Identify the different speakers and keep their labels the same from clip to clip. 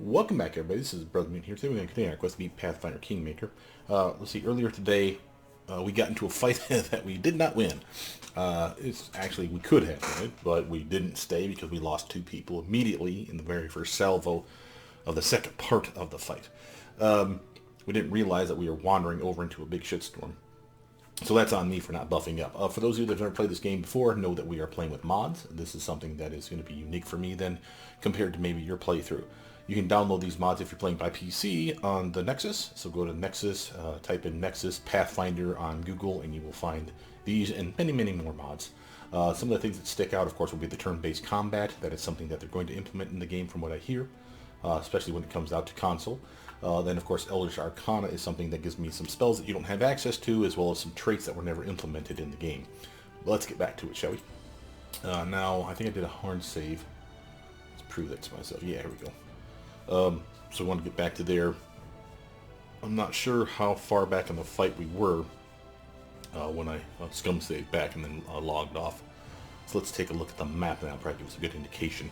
Speaker 1: Welcome back, everybody. This is Brother Moon here. Today we're going to continue our quest to beat Pathfinder Kingmaker. Let's see, earlier today we got into a fight that we did not win. It's actually, we could have won it, but we didn't stay because we lost two people immediately in the very first salvo of the second part of the fight. We didn't realize that we were wandering over into a big shitstorm. So that's on me for not buffing up. For those of you that have never played this game before, know that we are playing with mods. This is something that is going to be unique for me then compared to maybe your playthrough. You can download these mods if you're playing by PC on the Nexus. So go to Nexus, type in Nexus Pathfinder on Google, and you will find these and many, many more mods. Some of the things that stick out, of course, will be the turn-based combat. That is something that they're going to implement in the game from what I hear, especially when it comes out to console. Then, of course, Eldritch Arcana is something that gives me some spells that you don't have access to, as well as some traits that were never implemented in the game. But let's get back to it, shall we? Now, I think I did a hard save. Let's prove that to myself. Yeah, here we go. So I want to get back to there. I'm not sure how far back in the fight we were when I scum saved back and then logged off. So let's take a look at the map now. Probably give us a good indication.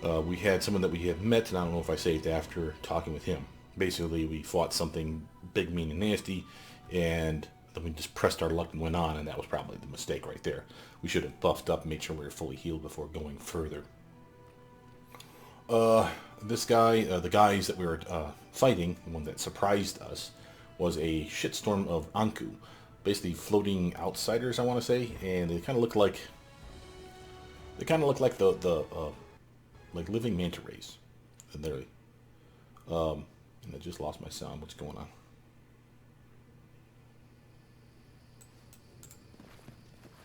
Speaker 1: We had someone that we had met, and I don't know if I saved after talking with him. Basically, we fought something big, mean, and nasty, and then we just pressed our luck and went on, and that was probably the mistake right there. We should have buffed up and made sure we were fully healed before going further. This guy, the guys that we were fighting, the one that surprised us, was a shitstorm of Anku. Basically floating outsiders, I want to say, and they kind of look like the like living manta rays. Literally. And I just lost my sound. What's going on?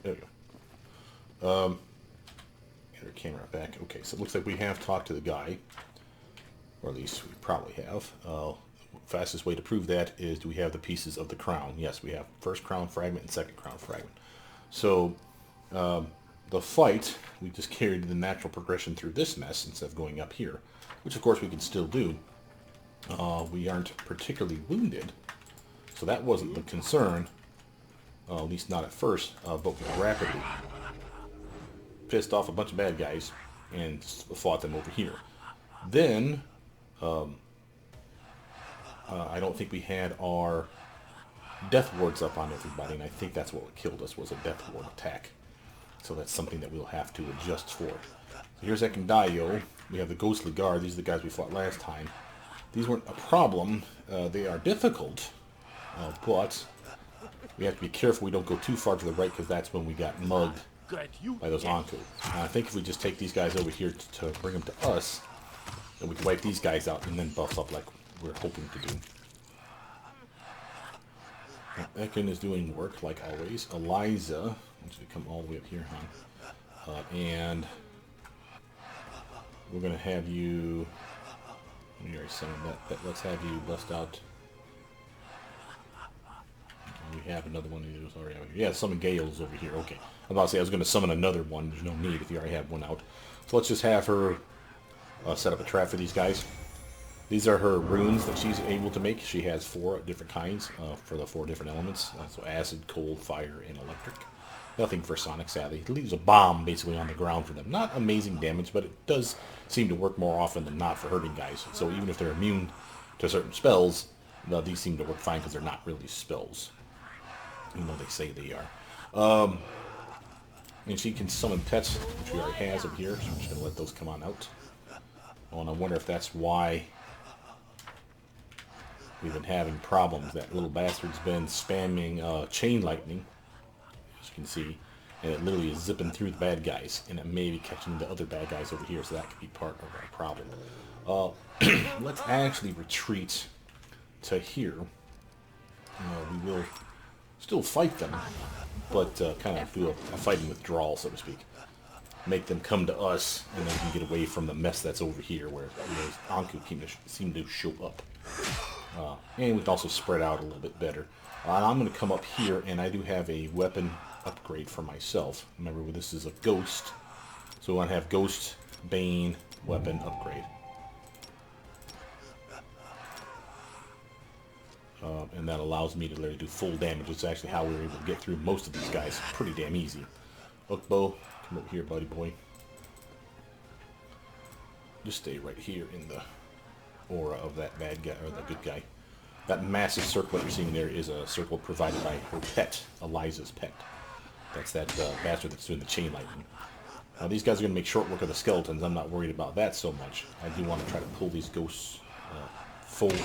Speaker 1: There we go. Get our camera back. Okay, so it looks like we have talked to the guy, or at least we probably have. Fastest way to prove that is, do we have the pieces of the crown? Yes, we have first crown fragment and second crown fragment. So the fight, we just carried the natural progression through this mess instead of going up here, which of course we can still do. We aren't particularly wounded, so that wasn't the concern, at least not at first, but we rapidly pissed off a bunch of bad guys and fought them over here. Then, I don't think we had our death wards up on everybody, and I think that's what killed us, was a death ward attack. So that's something that we'll have to adjust for. So here's Ekandayo. We have the Ghostly Guard. These are the guys we fought last time. These weren't a problem. They are difficult, but we have to be careful we don't go too far to the right, because that's when we got mugged by those Anku. I think if we just take these guys over here to bring them to us, then we can wipe these guys out and then buff up like we're hoping to do. Now, Ekin is doing work like always. Eliza, I want you to come all the way up here, huh? And we're going to have you... We already summoned that. Let's have you bust out. We have another one of those already out here. Yeah, summon Gale's over here. Okay. I'm about to say I was going to summon another one. There's no need if you already have one out. So let's just have her set up a trap for these guys. These are her runes that she's able to make. She has 4 different kinds for the 4 different elements. So acid, cold, fire, and electric. Nothing for sonic, sadly. It leaves a bomb basically on the ground for them. Not amazing damage, but it does seem to work more often than not for hurting guys. So even if they're immune to certain spells, these seem to work fine because they're not really spells, even though they say they are. And she can summon pets, which she already has up here, so I'm just going to let those come on out. Oh, and I wonder if that's why we've been having problems. That little bastard's been spamming chain lightning, as you can see, and it literally is zipping through the bad guys, and it may be catching the other bad guys over here, so that could be part of our problem. Let's actually retreat to here. We will still fight them, but kind of do a fighting withdrawal, so to speak. Make them come to us, and then we can get away from the mess that's over here, where those Anku seem to show up. And we can also spread out a little bit better. I'm going to come up here, and I do have a weapon upgrade for myself. Remember, this is a ghost, so we want to have Ghost Bane weapon upgrade. And that allows me to literally do full damage. It's actually how we were able to get through most of these guys pretty damn easy. Ukbo, come over here, buddy boy. Just stay right here in the aura of that bad guy, or the good guy. That massive circle that you're seeing there is a circle provided by her pet, Eliza's pet. That's that bastard that's doing the chain lightning. Now these guys are going to make short work of the skeletons. I'm not worried about that so much. I do want to try to pull these ghosts forward,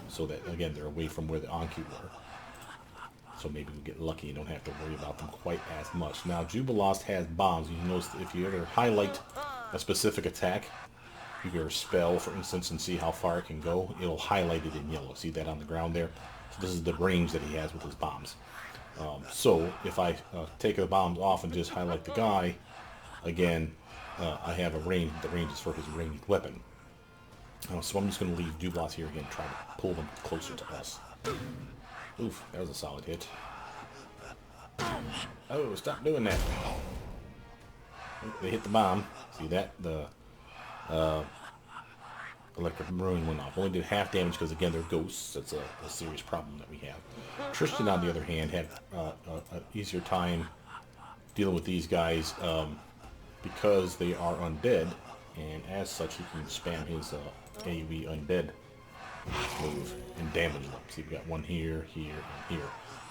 Speaker 1: so that, again, they're away from where the Anki were. So maybe we get lucky and don't have to worry about them quite as much. Now, Jubilost has bombs. You notice that if you ever highlight a specific attack, you get a spell, for instance, and see how far it can go, it'll highlight it in yellow. See that on the ground there? So this is the range that he has with his bombs. So if I take the bombs off and just highlight the guy, again, I have a range. The range is for his ranged weapon. So I'm just going to leave Jubilost here again, try to pull them closer to us. Oof, that was a solid hit. Oh, stop doing that. They hit the bomb. See that? The electric ruin went off. Only did half damage because, again, they're ghosts. That's a serious problem that we have. Tristan, on the other hand, had an easier time dealing with these guys because they are undead, and as such, he can spam his AoE undead move and damage them. See, we got one here, here, and here.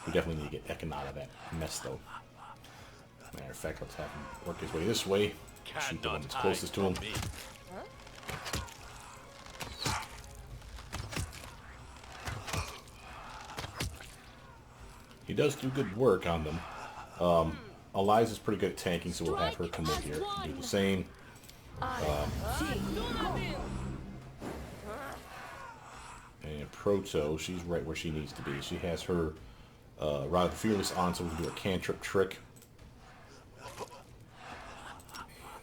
Speaker 1: We definitely need to get Ekin out of that mess, though. Matter of fact, let's have him work his way this way. Shoot the one that's closest to him. He does do good work on them. Eliza's pretty good at tanking, so we'll have her come over here and do the same. And Proto, she's right where she needs to be. She has her Rod of the Fearless on, so we can do a cantrip trick.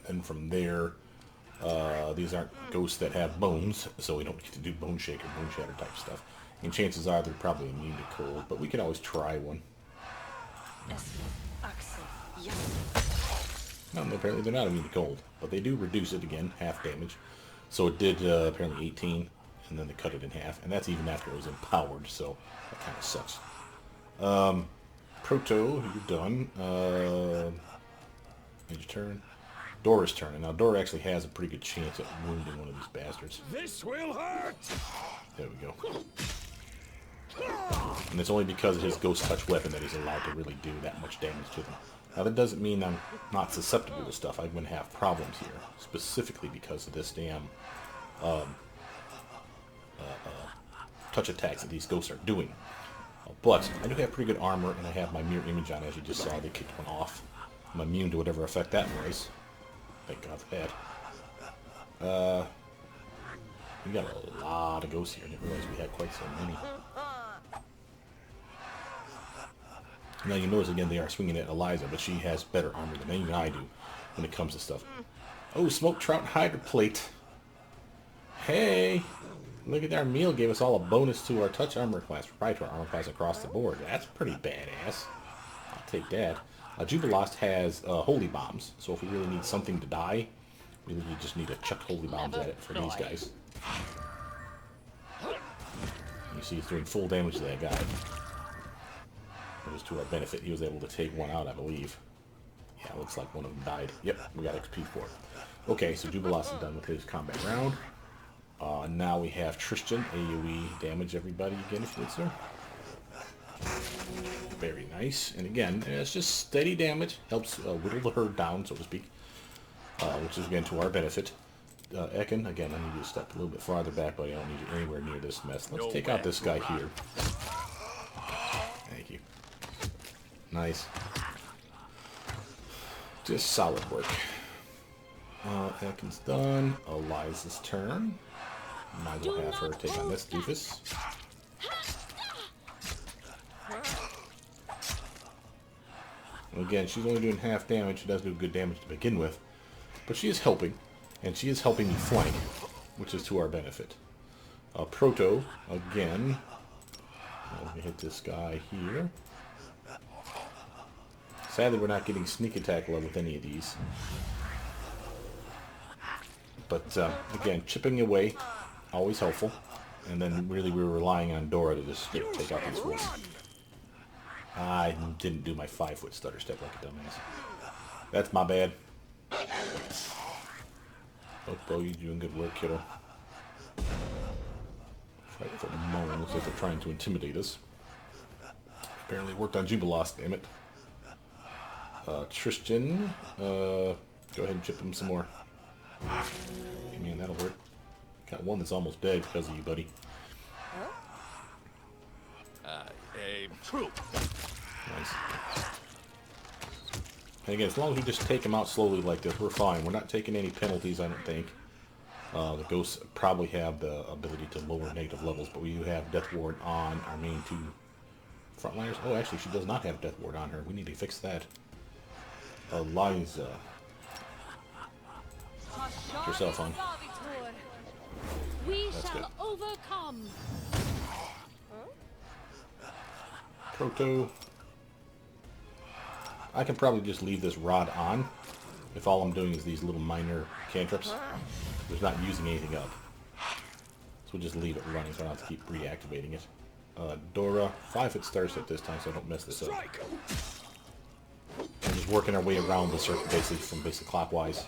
Speaker 1: And from there, these aren't ghosts that have bones, so we don't get to do bone shaker, bone shatter type stuff. And chances are they're probably immune to cold, but we can always try one. No, apparently they're not immune to cold, but they do reduce it again, half damage. So it did apparently 18, and then they cut it in half, and that's even after it was empowered, so that kind of sucks. Proto, you're done. End your turn. Dora's turn, and now Dora actually has a pretty good chance at wounding one of these bastards.
Speaker 2: This will hurt!
Speaker 1: There we go. And it's only because of his ghost touch weapon that he's allowed to really do that much damage to them. Now that doesn't mean I'm not susceptible to stuff. I'm going to have problems here, specifically because of this damn touch attacks that these ghosts are doing. But I do have pretty good armor, and I have my mirror image on. As you just saw, they kicked one off. I'm immune to whatever effect that was. Thank God for that. We got a lot of ghosts here. I didn't realize we had quite so many. Now you notice again they are swinging at Eliza, but she has better armor than even I do when it comes to stuff. Oh, smoked trout Hydra plate. Hey, look at our meal gave us all a bonus to our touch armor class, right to our armor class across the board. That's pretty badass. I'll take that. Jubilost has holy bombs, so if we really need something to die, we really just need to chuck holy bombs at it for these guys. You see he's doing full damage to that guy. It was to our benefit. He was able to take one out, I believe. Yeah, looks like one of them died. Yep, we got XP for it. Okay, so Jubilost is done with his combat round. Now we have Tristan. AoE damage everybody again if it's there. Very nice. And again, it's just steady damage. Helps whittle the herd down, so to speak. Which is again to our benefit. Ekin, again, I need you to step a little bit farther back, but I don't need you anywhere near this mess. Let's take out this guy here. Thank you. Nice. Just solid work. Ekin's done. Eliza's turn. Might as well have her take on this doofus. Again, she's only doing half damage. She does do good damage to begin with. But she is helping. And she is helping me flank, which is to our benefit. Proto, again. Let me hit this guy here. Sadly, we're not getting sneak attack level with any of these. But, again, chipping away, always helpful. And then, really, we were relying on Dora to just take out these fools. I didn't do my 5-foot stutter step like a dumbass. That's my bad. Oh, bro, you're doing good work, kiddo. Fight for the moment. Looks like they're trying to intimidate us. Apparently it worked on Jubilos, damn it. Tristan, go ahead and chip him some more. Man, that'll work. Got one that's almost dead because of you, buddy.
Speaker 2: Aim true.
Speaker 1: Nice. And again, as long as we just take them out slowly like this, we're fine. We're not taking any penalties, I don't think. The ghosts probably have the ability to lower negative levels, but we do have Death Ward on our main two frontliners. Oh, actually, she does not have Death Ward on her. We need to fix that. Eliza. Put yourself on.
Speaker 3: We
Speaker 1: That's
Speaker 3: shall
Speaker 1: good.
Speaker 3: overcome.
Speaker 1: Proto. I can probably just leave this rod on if all I'm doing is these little minor cantrips. There's not using anything up. So we'll just leave it running so I don't have to keep reactivating it. Dora, 5-foot star step this time so I don't mess this up. And just working our way around the circle basically from clockwise.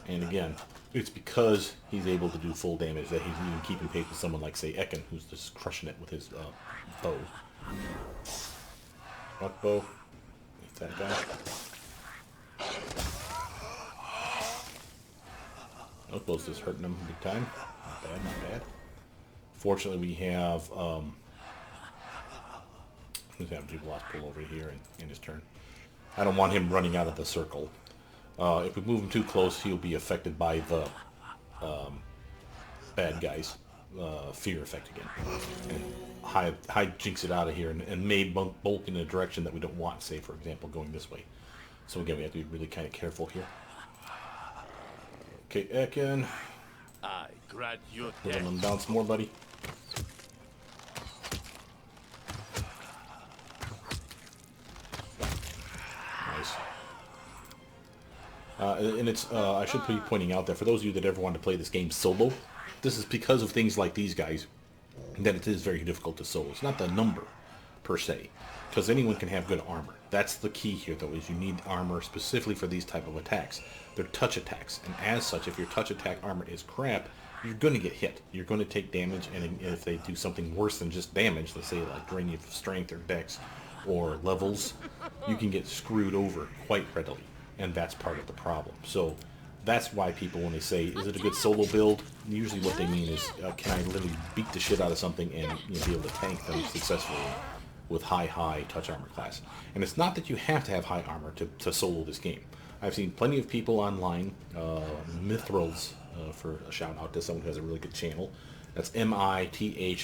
Speaker 1: And again, it's because he's able to do full damage that he's even keeping pace with someone like, say, Ekin, who's just crushing it with his bow. Rock bow. Hit that guy. Outbow's just hurting him big time. Not bad, not bad. Fortunately, we have let's have Jubilos pull over here in his turn. I don't want him running out of the circle. If we move him too close, he'll be affected by the bad guys' fear effect again. And high jinx it out of here and may bolt in a direction that we don't want, say, for example, going this way. So again, we have to be really kind of careful here. Okay, Ekin.
Speaker 2: I grant you
Speaker 1: Let him
Speaker 2: death.
Speaker 1: down some more, buddy. Nice. And it's, I should be pointing out that for those of you that ever want to play this game solo, this is because of things like these guys that it is very difficult to solo. It's not the number, per se, because anyone can have good armor. That's the key here, though, is you need armor specifically for these type of attacks. They're touch attacks, and as such, if your touch attack armor is crap, you're going to get hit. You're going to take damage, and if they do something worse than just damage, let's say like drain you of strength or dex or levels, you can get screwed over quite readily, and that's part of the problem. So that's why people, when they say, is it a good solo build, usually what they mean is, can I literally beat the shit out of something and be able to tank them successfully with high touch armor class. And it's not that you have to have high armor to solo this game. I've seen plenty of people online, Mithrals, for a shout out to someone who has a really good channel. That's Mithrals,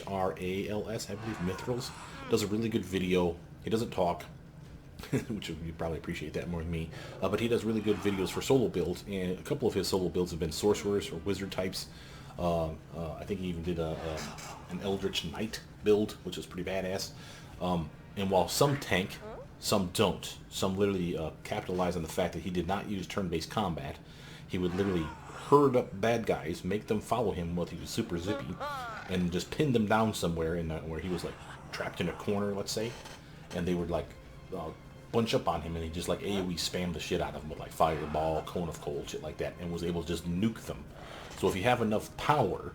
Speaker 1: I believe. Mithrals does a really good video. He doesn't talk, which you probably appreciate that more than me, but he does really good videos for solo builds, and a couple of his solo builds have been sorcerers or wizard types. I think he even did an Eldritch Knight build, which is pretty badass. And while some tank, some don't. Some literally capitalize on the fact that he did not use turn-based combat. He would literally herd up bad guys, make them follow him while he was super zippy, and just pin them down somewhere in where he was like trapped in a corner, let's say, and they would like bunch up on him, and he just like AoE spam the shit out of them with like fireball, cone of cold, shit like that, and was able to just nuke them. So if you have enough power,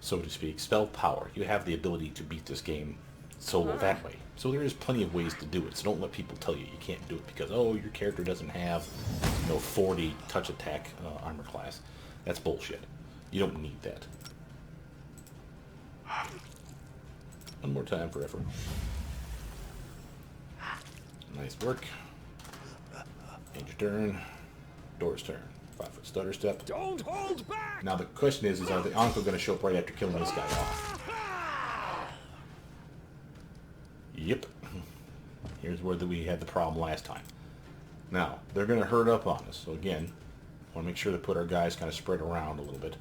Speaker 1: so to speak, spell power, you have the ability to beat this game solo that way. So there is plenty of ways to do it. So don't let people tell you can't do it because, oh, your character doesn't have 40 touch attack armor class. That's bullshit. You don't need that. One more time for effort. Nice work. End your turn. Dora's turn. 5-foot stutter step.
Speaker 2: Don't hold back.
Speaker 1: Now the question is are the Anko going to show up right after killing this guy off? Yep. Here's where we had the problem last time. Now, they're going to herd up on us. So again, want to make sure to put our guys kind of spread around a little bit.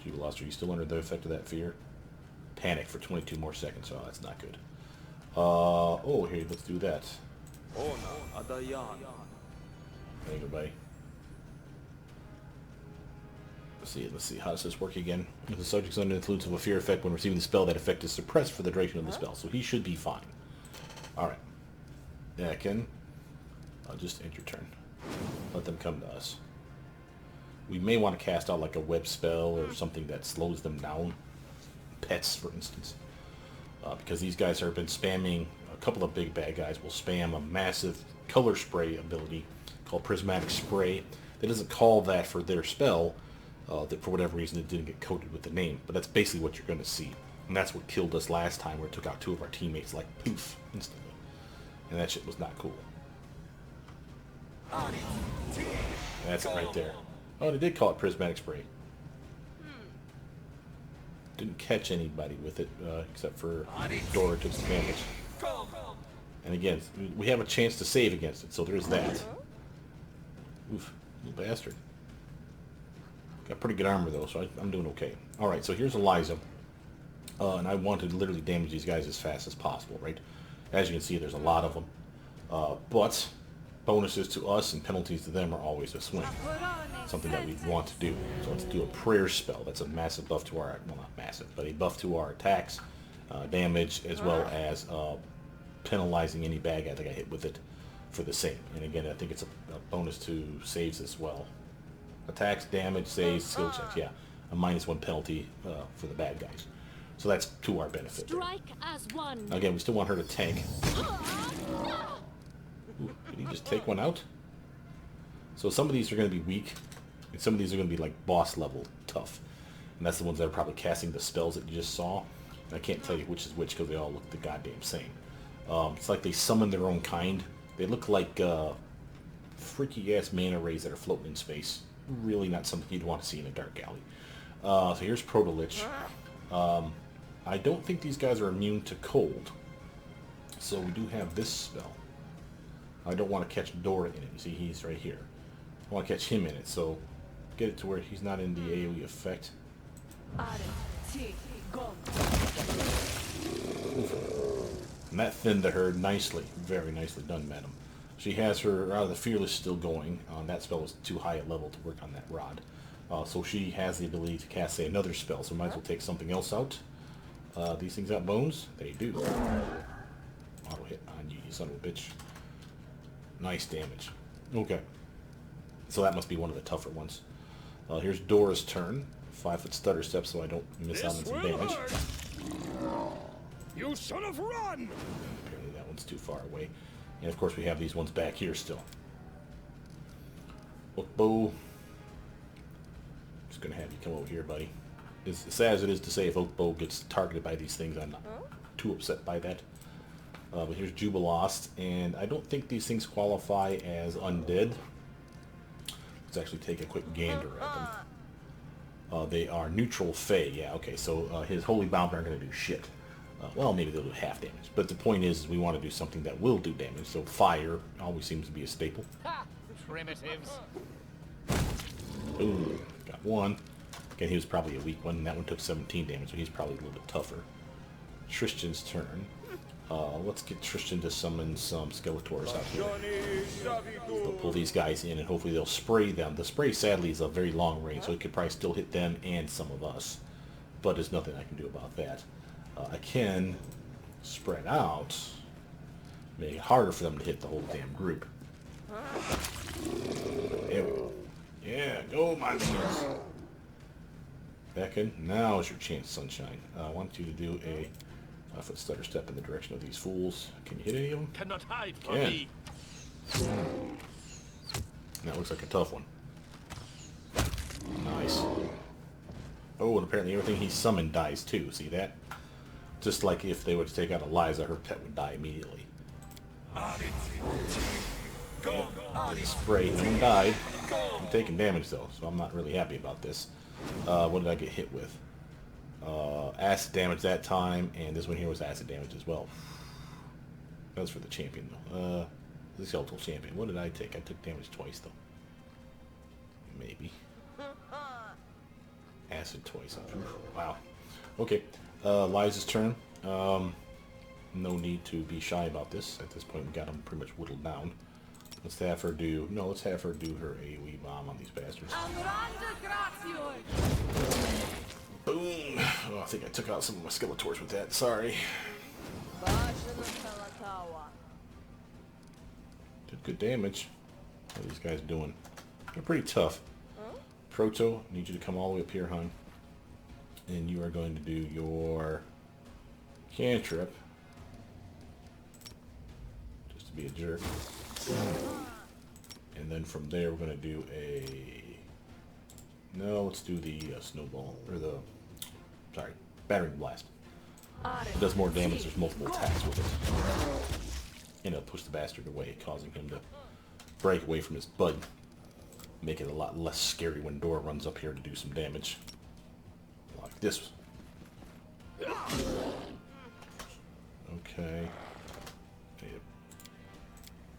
Speaker 1: Jubilos, are you still under the effect of that fear? Panic for 22 more seconds. Oh, that's not good. Oh, here, let's do that. There you go, buddy. Let's see. How does this work again? The subject's under the influence of a fear effect when receiving the spell. That effect is suppressed for the duration of the spell, so he should be fine. Alright. Ekin. I'll just end your turn. Let them come to us. We may want to cast out like a web spell or something that slows them down. Pets, for instance. Because these guys have been spamming, a couple of big bad guys will spam a massive color spray ability called Prismatic Spray. That doesn't call that for their spell, that for whatever reason it didn't get coded with the name. But that's basically what you're going to see. And that's what killed us last time, where it took out 2 of our teammates like poof, instantly. And that shit was not cool. That's it right there. Oh, they did call it Prismatic Spray. Didn't catch anybody with it, except for Dorraj took some damage. And again, we have a chance to save against it, so there's that. Oof, little bastard. Got pretty good armor though, so I'm doing okay. Alright, so here's Eliza. And I want to literally damage these guys as fast as possible, right? As you can see, there's a lot of them. But bonuses to us and penalties to them are always a swing. Something that we want to do. So let's do a prayer spell. That's a massive buff to our, well, not massive, but a buff to our attacks, damage, as well as penalizing any bad guy that got hit with it for the same. And again, I think it's a bonus to saves as well. Attacks, damage, saves, skill checks. Yeah, a -1 penalty for the bad guys. So that's to our benefit.
Speaker 3: Strike as one.
Speaker 1: Again, we still want her to tank. Ooh, did he just take one out? So some of these are going to be weak, and some of these are going to be like boss level tough. And that's the ones that are probably casting the spells that you just saw. And I can't tell you which is which because they all look the goddamn same. It's like they summon their own kind. They look like freaky-ass mana rays that are floating in space. Really not something you'd want to see in a dark alley. So here's Protolich. I don't think these guys are immune to cold. So we do have this spell. I don't want to catch Dora in it. You see, he's right here. I want to catch him in it, so get it to where he's not in the AoE effect. And that thinned the herd nicely. Very nicely done, madam. She has her the Fearless still going. That spell was too high a level to work on that rod. So she has the ability to cast, say, another spell, so might as well take something else out. These things got bones? They do. Auto hit on you, you son of a bitch. Nice damage. Okay. So that must be one of the tougher ones. Here's Dora's turn. 5-foot stutter step so I don't miss out on some damage.
Speaker 2: You should have run!
Speaker 1: Apparently that one's too far away. And of course we have these ones back here still. Oakbow. Just gonna have you come over here, buddy. As sad as it is to say, if Oakbow gets targeted by these things, I'm not too upset by that. But here's Jubilost, and I don't think these things qualify as undead. Let's actually take a quick gander at them. They are neutral Fey. Yeah, okay, so his Holy Bound aren't going to do shit. Well, maybe they'll do half damage. But the point is we want to do something that will do damage. So fire always seems to be a staple.
Speaker 2: Ha! Primitives.
Speaker 1: Ooh, got one. Again, he was probably a weak one. And that one took 17 damage, so he's probably a little bit tougher. Tristan's turn. Let's get Tristan to summon some Skeletors out here. They'll pull these guys in and hopefully they'll spray them. The spray, sadly, is a very long range, so it could probably still hit them and some of us. But there's nothing I can do about that. I can spread out, make it harder for them to hit the whole damn group. There we go. Yeah, go, my minions. Back in. Now is your chance, sunshine. I want you to do a 5-foot stutter step in the direction of these fools. Can you hit any of them?
Speaker 2: Cannot hide from
Speaker 1: Yeah.
Speaker 2: me.
Speaker 1: That looks like a tough one. Nice. Oh, and apparently everything he summoned dies too. See that? Just like if they were to take out Eliza, her pet would die immediately. Spray, no one died. I'm taking damage though, so I'm not really happy about this. What did I get hit with? Acid damage that time, and this one here was acid damage as well. That was for the champion though. The skeletal champion. What did I take? I took damage twice though. Maybe. Acid twice. Wow. Okay. Liza's turn. No need to be shy about this. At this point, we got them pretty much whittled down. Let's have her do... No, let's have her do her AoE bomb on these bastards. Boom! Oh, I think I took out some of my Skeletors with that. Sorry. Did good damage. What are these guys doing? They're pretty tough. Proto, I need you to come all the way up here, hon. And you are going to do your cantrip. Just to be a jerk. And then from there we're going to do a... No, let's do the snowball. Or the... Sorry, battering blast. It does more damage, there's multiple attacks with it. And it'll push the bastard away, causing him to break away from his bud. Make it a lot less scary when Dora runs up here to do some damage. Like this. Okay.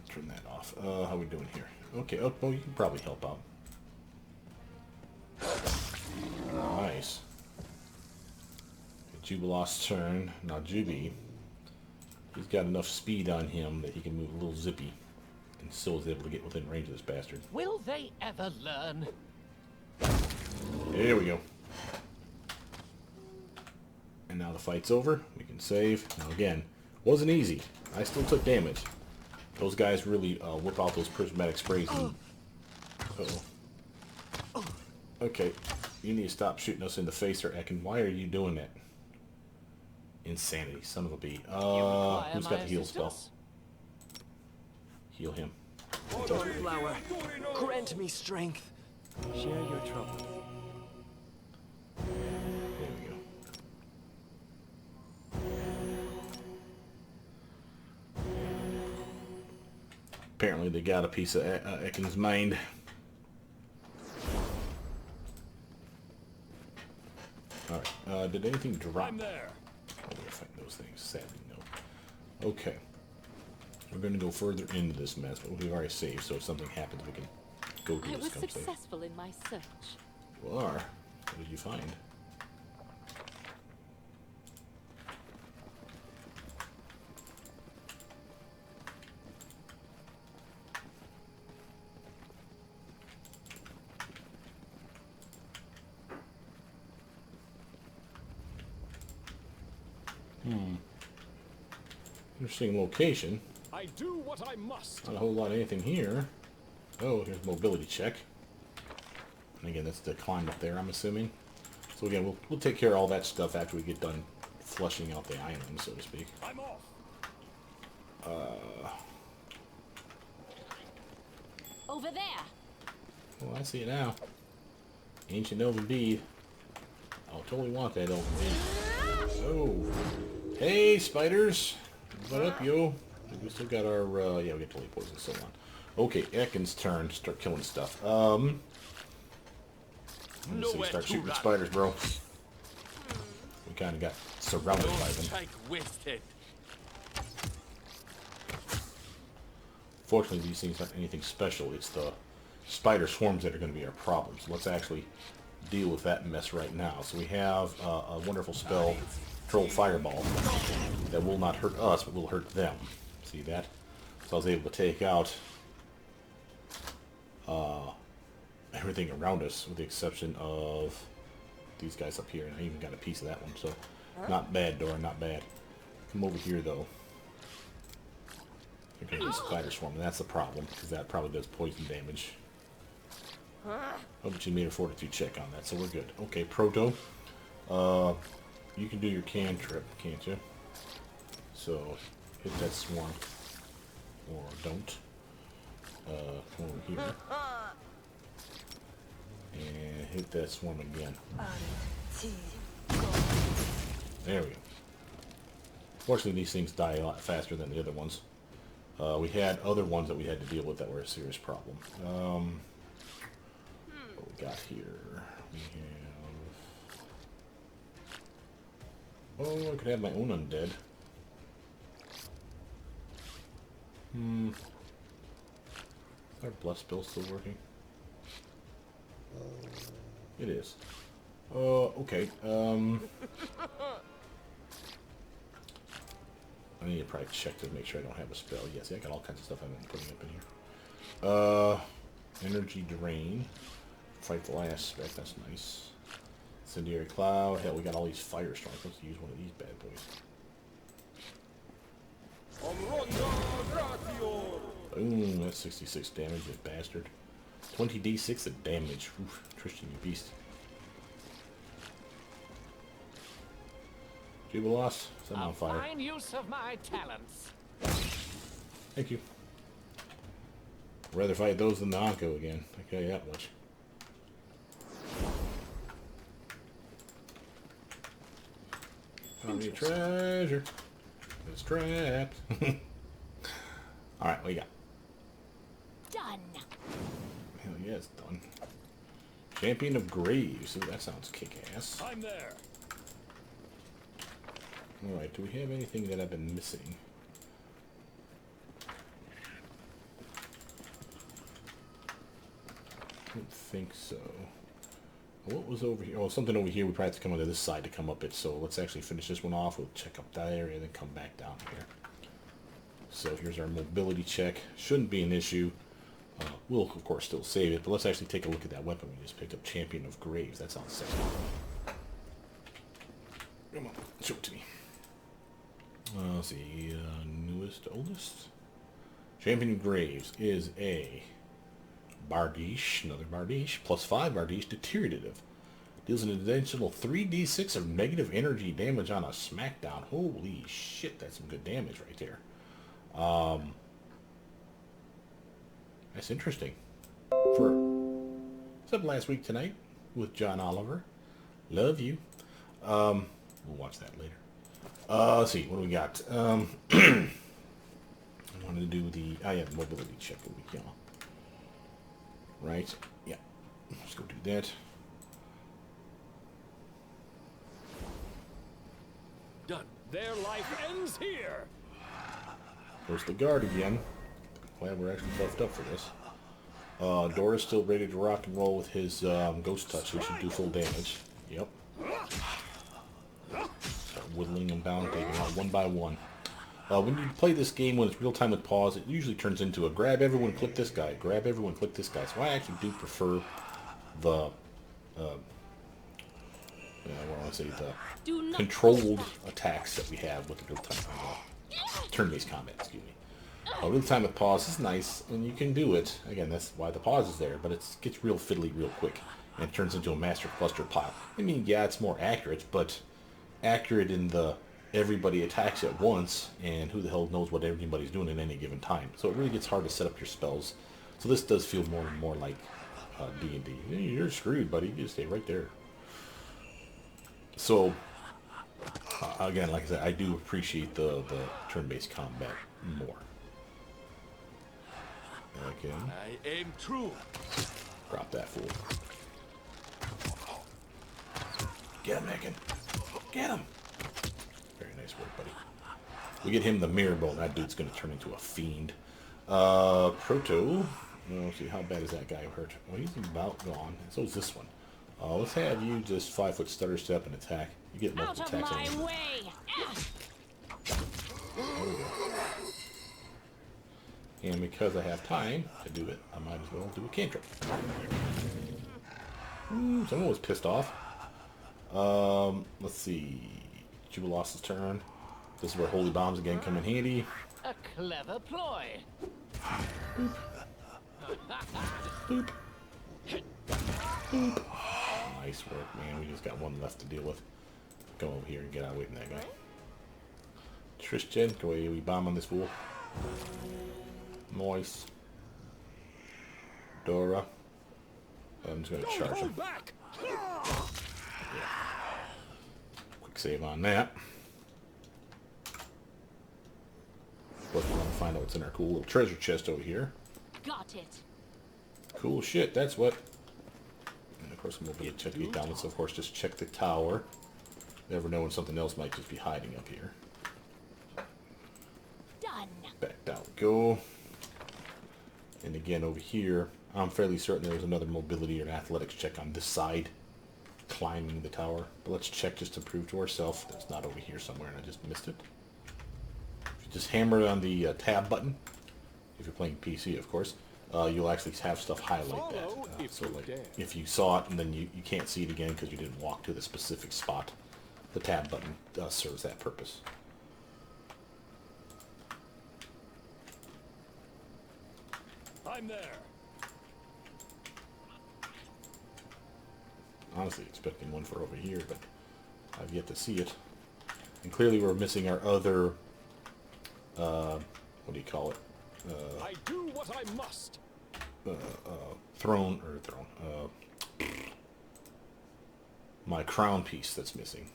Speaker 1: Turn that off. How are we doing here? Okay, oh, well, you can probably help out. Nice. Jubilost's turn. Now Juby, he's got enough speed on him that he can move a little zippy. And still is able to get within range of this bastard.
Speaker 2: Will they ever learn?
Speaker 1: There we go. And now the fight's over. We can save. Now again, wasn't easy. I still took damage. Those guys really whip out those prismatic sprays. And... Uh-oh. Okay, you need to stop shooting us in the face there, Ekin. Why are you doing that? Insanity, son of a bee. Who's got the heal spell? Heal him.
Speaker 3: Flower, grant me strength. Share your trouble.
Speaker 1: There we go. Apparently they got a piece of Ekin's mind. Alright, did anything drop?
Speaker 2: I'm there.
Speaker 1: Oh, we're fighting those things. Sadly, no. Okay. We're going to go further into this mess, but we've already saved, so if something happens, we can go do
Speaker 4: I
Speaker 1: this.
Speaker 4: was
Speaker 1: Come save.
Speaker 4: successful in my search.
Speaker 1: You are. What did you find? Interesting location.
Speaker 2: I do what I must.
Speaker 1: Not a whole lot of anything here. Oh, here's mobility check. And again, that's the climb up there, I'm assuming. So again, we'll take care of all that stuff after we get done flushing out the island, so to speak.
Speaker 2: I'm off.
Speaker 4: Over there.
Speaker 1: Well, I see it now. Ancient elven bead. I'll totally want that elven bead. Oh. Hey, spiders. What up, yo? We still got our, yeah, we got totally poison and so on. Okay, Ekin's turn to start killing stuff. I'm gonna say start shooting the spiders, bro. We kind of got surrounded by them. Fortunately, these things aren't anything special. It's the spider swarms that are going to be our problem. So let's actually deal with that mess right now. So we have a wonderful spell, Troll Fireball, that will not hurt us, but will hurt them. See that? So I was able to take out everything around us, with the exception of these guys up here. And I even got a piece of that one, so not bad, Dora, not bad. Come over here, though. You're going to be a spider swarm, and that's the problem, because that probably does poison damage. Oh, but you made a fortitude check on that, so we're good. Okay, Proto. You can do your cantrip, can't you? So, hit that swarm. Or don't. Come over here. And hit that swarm again. There we go. Fortunately, these things die a lot faster than the other ones. We had other ones that we had to deal with that were a serious problem. What we got here? We have... Oh, I could have my own undead. Is our bless spell still working? It is. Okay. I need to probably check to make sure I don't have a spell. Yes, I got all kinds of stuff I've been putting up in here. Energy drain. Fight the last spec, that's nice. Incendiary cloud. Hell, we got all these firestorms. Let's use one of these bad boys. Boom, that's 66 damage, you bastard. 20d6 of damage. Oof, Tristan, you beast. Jubilos, set him on fire.
Speaker 2: Fine use of my talents.
Speaker 1: Thank you. I'd rather fight those than the Onko again. I tell you that much. Found me a treasure. It's trapped. Alright, what you got?
Speaker 4: Done.
Speaker 1: Hell yeah, it's done. Champion of Graves. Ooh, that sounds kick-ass.
Speaker 2: I'm there.
Speaker 1: Alright, do we have anything that I've been missing? I don't think so. What was over here? Oh, something over here. We probably have to come onto this side to come up it. So let's actually finish this one off. We'll check up that area and then come back down here. So here's our mobility check. Shouldn't be an issue. We'll, of course, still save it. But let's actually take a look at that weapon we just picked up. Champion of Graves. That sounds sexy. Come on. Show it to me. Let's see. Newest to oldest. Champion of Graves is a Bardiche, another Bardiche, +5 Bardiche, deteriorative. Deals an additional 3d6 of negative energy damage on a smackdown. Holy shit, that's some good damage right there. That's interesting. What's up last week tonight with John Oliver? Love you. We'll watch that later. Let's see, what do we got? I wanted to do the, the mobility check over here. Right? Yeah. Let's go do that.
Speaker 2: Done. Their life ends here.
Speaker 1: There's the guard again. Glad we're actually buffed up for this. Dorraj still ready to rock and roll with his ghost touch, which should do full damage. Yep. Start whittling them down, taking them out one by one. When you play this game when it's real time with pause, it usually turns into a grab everyone, click this guy, grab everyone, click this guy. So I actually do prefer the, what I want to say, the controlled attacks that we have with the real time, turn-based combat. Excuse me. Real time with pause is nice, and you can do it. Again, that's why the pause is there, but it gets real fiddly real quick, and it turns into a master cluster pile. I mean, yeah, it's more accurate, but accurate in the everybody attacks at once, and who the hell knows what everybody's doing at any given time. So it really gets hard to set up your spells. So this does feel more and more like D&D. You're screwed, buddy. You just stay right there. So, again, like I said, I do appreciate the turn-based combat more. Okay.
Speaker 2: I aim true.
Speaker 1: Drop that fool. Get him, Megan. Get him. Very nice work, buddy. We get him the mirror bone. That dude's going to turn into a fiend. Proto. Let's see, how bad is that guy hurt? Well, he's about gone. So is this one. Let's have you just 5-foot stutter step and attack. You get multiple attacks.
Speaker 4: Out of my way!
Speaker 1: There we go. And because I have time to do it, I might as well do a cantrip. Someone was pissed off. Let's see. Jubilos' turn. This is where holy bombs again come in handy.
Speaker 2: A clever ploy.
Speaker 1: Boop. Boop. Boop. Nice work, man. We just got one left to deal with. Go over here and get out of the way from that guy. Tristan, go away. We bomb on this fool. Nice. Dora. I'm just going to charge him.
Speaker 2: Back.
Speaker 1: Yeah. Quick save on that. But we want to find out what's in our cool little treasure chest over here.
Speaker 4: Got it.
Speaker 1: Cool shit, that's what. And of course, I'm going to check to get down. Let's, of course, just check the tower. Never know when something else might just be hiding up here.
Speaker 4: Done.
Speaker 1: Back down we go. And again, over here, I'm fairly certain there was another mobility or an athletics check on this side, climbing the tower. But let's check just to prove to ourselves that it's not over here somewhere and I just missed it. If you just hammer on the tab button, if you're playing PC, of course, you'll actually have stuff highlight that. So like, if you saw it and then you can't see it again because you didn't walk to the specific spot, the tab button serves that purpose.
Speaker 2: I'm there.
Speaker 1: honestly expecting one for over here, but I've yet to see it. And clearly we're missing our other, what do you call it?
Speaker 2: I do what I must.
Speaker 1: Throne, my crown piece that's missing.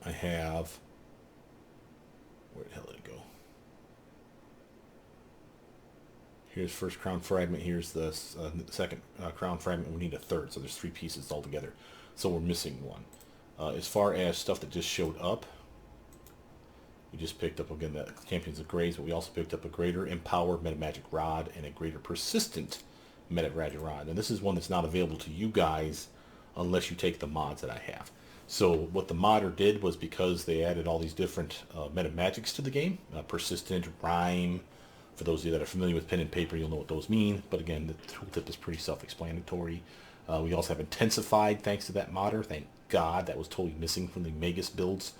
Speaker 1: I have, where the hell did it go? Here's first crown fragment, here's the second crown fragment, we need a third, so there's 3 pieces altogether. So we're missing one. As far as stuff that just showed up, we just picked up, again, the Champions of Grays, but we also picked up a greater Empowered Metamagic Rod and a greater Persistent Metamagic Rod. And this is one that's not available to you guys unless you take the mods that I have. So what the modder did was, because they added all these different metamagics to the game, Persistent, Rhyme, for those of you that are familiar with pen and paper, you'll know what those mean. But again, the tooltip is pretty self-explanatory. We also have Intensified, thanks to that modder. Thank God, that was totally missing from the Magus builds.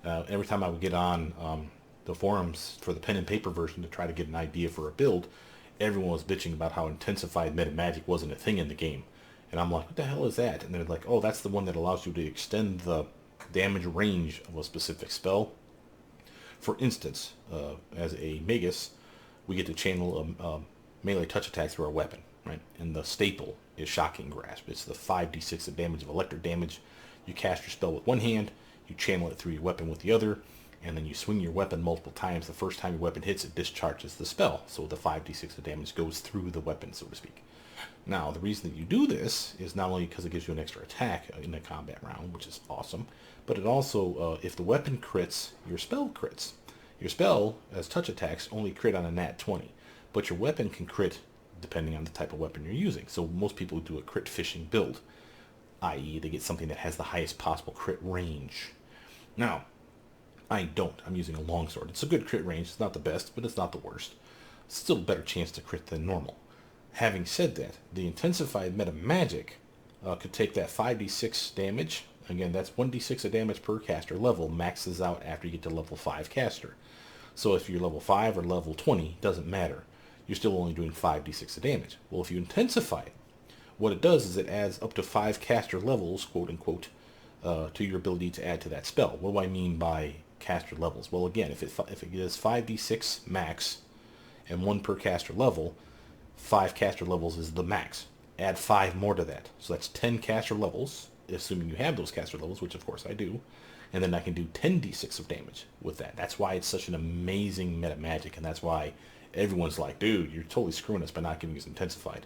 Speaker 1: Every time I would get on the forums for the pen and paper version to try to get an idea for a build, everyone was bitching about how Intensified Metamagic wasn't a thing in the game. And I'm like, what the hell is that? And they're like, oh, that's the one that allows you to extend the damage range of a specific spell. For instance, as a Magus, we get to channel melee touch attacks through our weapon, right? And the staple is Shocking Grasp. It's the 5d6 of damage of electric damage. You cast your spell with one hand, you channel it through your weapon with the other, and then you swing your weapon multiple times. The first time your weapon hits, it discharges the spell. So the 5d6 of damage goes through the weapon, so to speak. Now, the reason that you do this is not only because it gives you an extra attack in a combat round, which is awesome, but it also, if the weapon crits, your spell crits. Your spell, as touch attacks, only crit on a nat 20, but your weapon can crit depending on the type of weapon you're using. So most people do a crit fishing build, i.e. they get something that has the highest possible crit range. Now, I don't. I'm using a longsword. It's a good crit range. It's not the best, but it's not the worst. Still a better chance to crit than normal. Having said that, the Intensified Metamagic could take that 5d6 damage. Again, that's 1d6 of damage per caster level, maxes out after you get to level 5 caster. So if you're level 5 or level 20, doesn't matter. You're still only doing 5d6 of damage. Well, if you intensify it, what it does is it adds up to 5 caster levels, quote unquote, to your ability to add to that spell. What do I mean by caster levels? Well, again, if it does 5d6 max and 1 per caster level, 5 caster levels is the max. Add 5 more to that. So that's 10 caster levels, assuming you have those caster levels, which of course I do. And then I can do 10d6 of damage with that. That's why it's such an amazing meta magic, and that's why everyone's like, dude, you're totally screwing us by not giving us Intensified.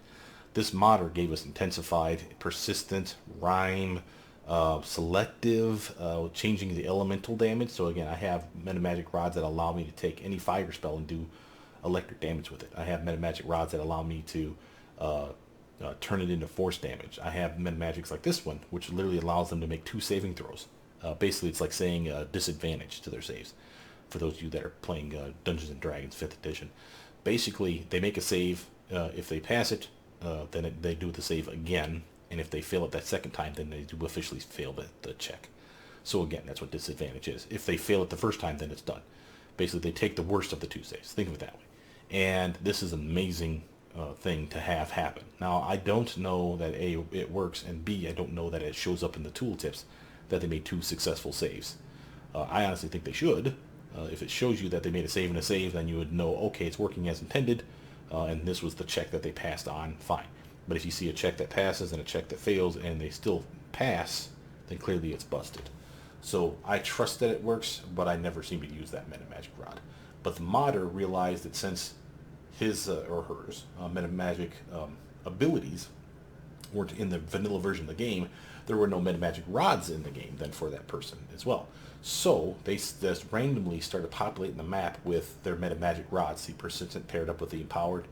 Speaker 1: This modder gave us Intensified, Persistent, Rhyme, Selective, changing the elemental damage. So again, I have metamagic rods that allow me to take any fire spell and do electric damage with it. I have metamagic rods that allow me to turn it into force damage. I have metamagics like this one, which literally allows them to make 2 saving throws. Basically, it's like saying disadvantage to their saves. For those of you that are playing Dungeons & Dragons 5th edition. Basically, they make a save. If they pass it, then they do the save again. And if they fail it that second time, then they do officially fail the check. So again, that's what disadvantage is. If they fail it the first time, then it's done. Basically, they take the worst of the 2 saves. Think of it that way. And this is an amazing thing to have happen. Now, I don't know that A, it works, and B, I don't know that it shows up in the tooltips that they made 2 successful saves. I honestly think they should. If it shows you that they made a save and a save, then you would know, okay, it's working as intended, and this was the check that they passed on, fine. But if you see a check that passes and a check that fails, and they still pass, then clearly it's busted. So I trust that it works, but I never seem to use that metamagic rod. But the modder realized that since his or hers metamagic abilities were in the vanilla version of the game, there were no metamagic rods in the game then for that person as well. So they just randomly started populating the map with their metamagic rods, the Persistent paired up with the Empowered.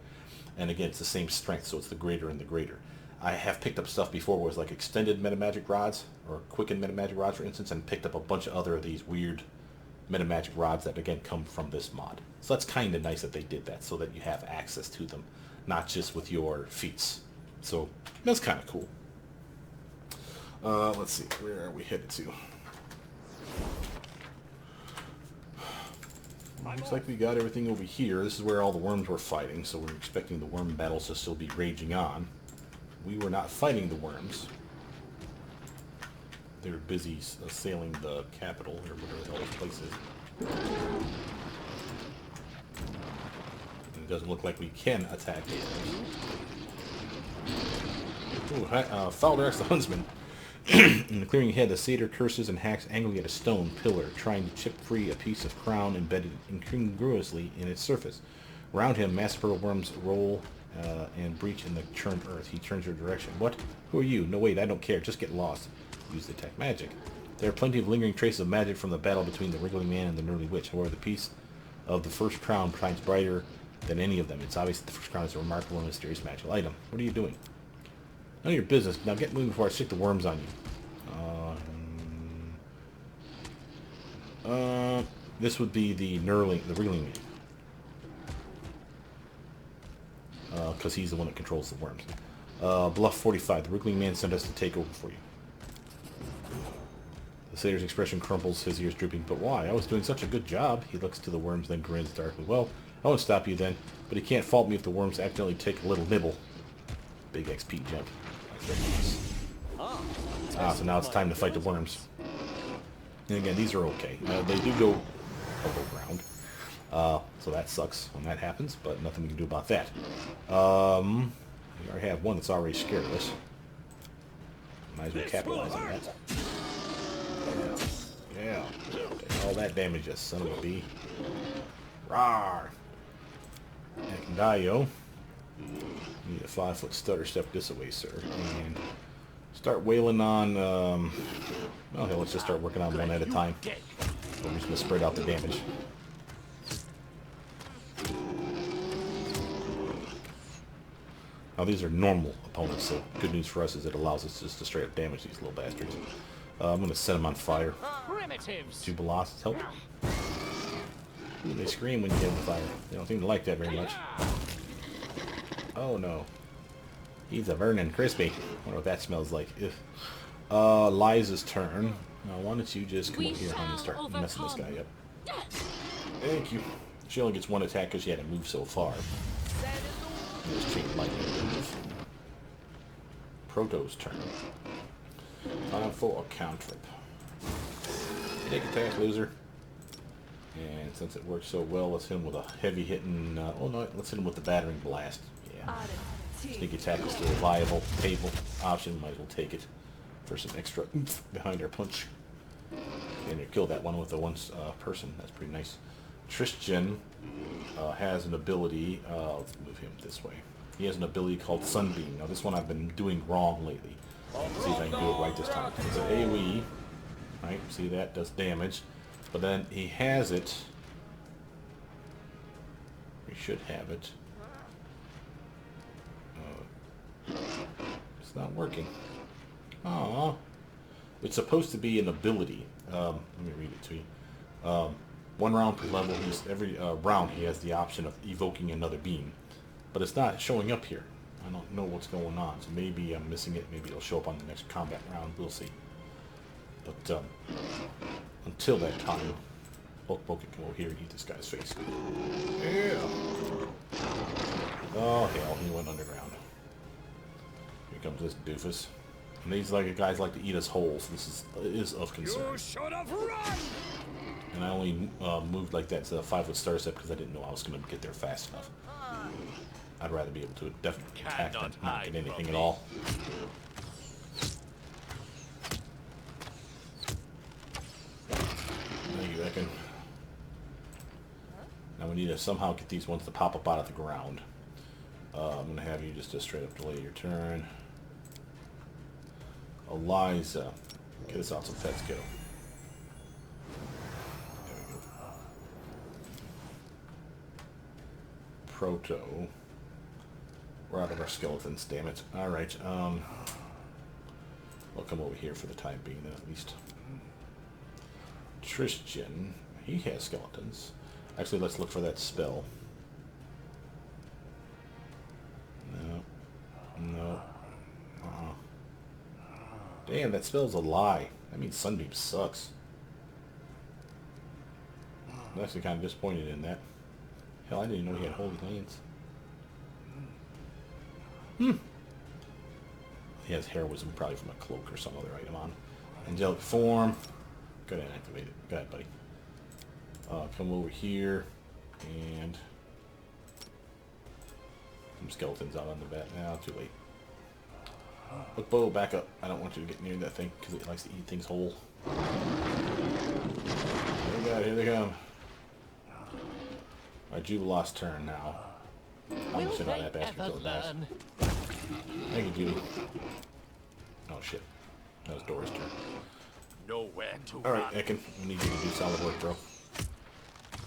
Speaker 1: And again, it's the same strength, so it's the greater and the greater. I have picked up stuff before where it's like extended metamagic rods, or quickened metamagic rods, for instance, and picked up a bunch of other of these weird metamagic rods that, again, come from this mod. So that's kind of nice that they did that, so that you have access to them, not just with your feats. So that's kind of cool. Let's see, where are we headed to? Looks like we got everything over here. This is where all the worms were fighting, so we're expecting the worm battles to still be raging on. We were not fighting the worms. they're busy assailing the capital, or whatever the hell this place is. And it doesn't look like we can attack it. Ooh, foul directs the huntsman. In the clearing ahead, the satyr curses and hacks angrily at a stone pillar, trying to chip free a piece of crown embedded incongruously in its surface. Around him, mass purple worms roll and breach in the churned earth. He turns your direction. What? Who are you? No, wait, I don't care. Just get lost. Use the attack magic. There are plenty of lingering traces of magic from the battle between the wriggling man and the gnarly witch. However, the piece of the first crown shines brighter than any of them. It's obvious that the first crown is a remarkable and mysterious magical item. What are you doing? None of your business. Now get moving before I stick the worms on you. This would be the wriggling man. Because he's the one that controls the worms. Bluff 45. The wriggling man sent us to take over for you. The satyr's expression crumples, his ears drooping. But why? I was doing such a good job. He looks to the worms, then grins darkly. Well, I won't stop you then, but he can't fault me if the worms accidentally take a little nibble. Big XP jump. So now it's time to fight the worms. And again, these are okay. They do go above ground. So that sucks when that happens, but nothing we can do about that. We already have one that's already scared of us. Might as well capitalize on that. Yeah. Take all that damage, you son of a bee. Rawr! Akandayo. Need a 5-foot stutter step this away, sir. And start wailing on, well, hell, let's just start working on one at a time. We're just going to spread out the damage. Now, these are normal opponents, so good news for us is it allows us just to straight up damage these little bastards. I'm going to set them on fire. Two Boloths help. Ooh, they scream when you get them fire. They don't seem to like that very much. Oh no. He's a Vernon Crispy. I wonder what that smells like. Liza's turn. Now why don't you just come over here and start messing this guy up. Thank you. She only gets one attack because she had to move so far. Just treat lightning move. Proto's turn. Time for a cantrip. Take attack, loser. And since it works so well, let's hit him with a heavy hitting. Oh no, let's hit him with the battering blast. Yeah. Sneak attack is still a viable, payable option. Might as well take it for some extra oomph behind our punch. And you kill that one with the one person. That's pretty nice. Tristan has an ability. Let's move him this way. He has an ability called Sunbeam. Now this one I've been doing wrong lately. See if I can do it right this time. It's an AoE. Right? See that does damage. But then he has it. We should have it. It's not working. Aww. It's supposed to be an ability. Let me read it to you. 1 round per level. Every round he has the option of evoking another beam. But it's not showing up here. I don't know what's going on. So maybe I'm missing it. Maybe it'll show up on the next combat round. We'll see. But until that time, Bulk can go here and eat this guy's face. Yeah. Oh hell, he went underground. Here comes this doofus. And these guys like to eat us whole, so this is of concern.
Speaker 2: You should have run!
Speaker 1: And I only moved like that to the 5-foot star step because I didn't know I was going to get there fast enough. I'd rather be able to definitely attack than not get anything at all. Thank you, Ekin. Now we need to somehow get these ones to pop up out of the ground. I'm going to have you just straight up delay your turn. Eliza. Get us out some pets, kiddo. There we go. Proto. We're out of our skeletons, damn it. Alright, we'll come over here for the time being, then, at least. Tristan. He has skeletons. Actually, let's look for that spell. No. Damn, that spell's a lie. That means Sunbeam sucks. I'm actually kind of disappointed in that. Hell, I didn't even know he had Holy Lands. He has heroism, probably from a cloak or some other item on. Angelic form. Go ahead and activate it. Go ahead, buddy. Come over here and some skeletons out on the bat. Now, too late. Look, Bo, back up. I don't want you to get near that thing because it likes to eat things whole. Oh god, here they come. Alright, Jubilos's turn now. I'm just on that bastard until it dies. Thank you, Judy. Oh shit. That was Dora's turn.
Speaker 2: Nowhere to
Speaker 1: Alright, Ekin, we need you to do solid work, bro.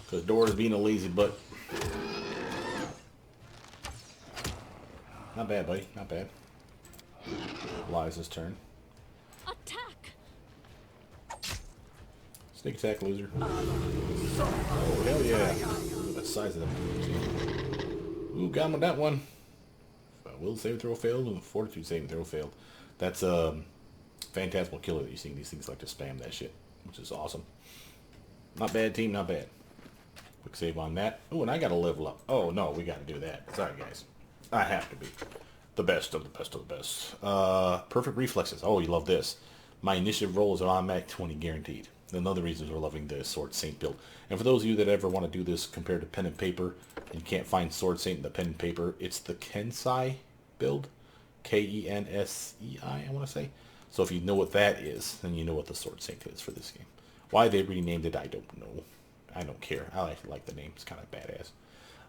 Speaker 1: Because Dora's being a lazy butt. Not bad, buddy. Not bad. Liza's turn.
Speaker 4: Attack!
Speaker 1: Sneak attack, loser. Oh, hell yeah. Look at the size of them. Ooh, got him with that one. Will save throw failed and fortitude saving throw failed. That's Phantasmal Killer that you see. These things like to spam that shit, which is awesome. Not bad, team, not bad. Quick save on that. Oh, and I got to level up. Oh, no, we got to do that. Sorry, guys. I have to be the best of the best of the best. Perfect reflexes. Oh, you love this. My initiative roll is an automatic 20 guaranteed. Another reason we're loving the Sword Saint build. And for those of you that ever want to do this compared to pen and paper, and you can't find Sword Saint in the pen and paper, it's the Kensei build. K-E-N-S-E-I, I want to say. So if you know what that is, then you know what the Sword Saint is for this game. Why they renamed it, I don't know. I don't care. I like the name. It's kind of badass.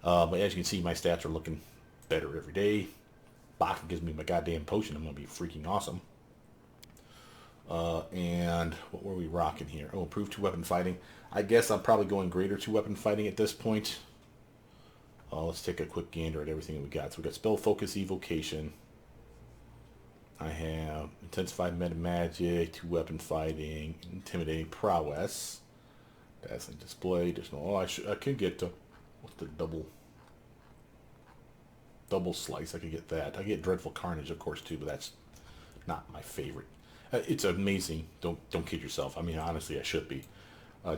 Speaker 1: But as you can see, my stats are looking better every day. Baka gives me my goddamn potion. I'm going to be freaking awesome. And what were we rocking here? Oh, improved 2-weapon fighting. I guess I'm probably going greater 2-weapon fighting at this point. Let's take a quick gander at everything that we got. So we got spell focus, evocation. I have intensified meta magic, 2-weapon fighting, intimidating prowess, dazzling display, additional. Oh, I could get to what's the double slice. I could get that. I get dreadful carnage, of course, too, but that's not my favorite. It's amazing. Don't kid yourself. I mean, honestly, I should be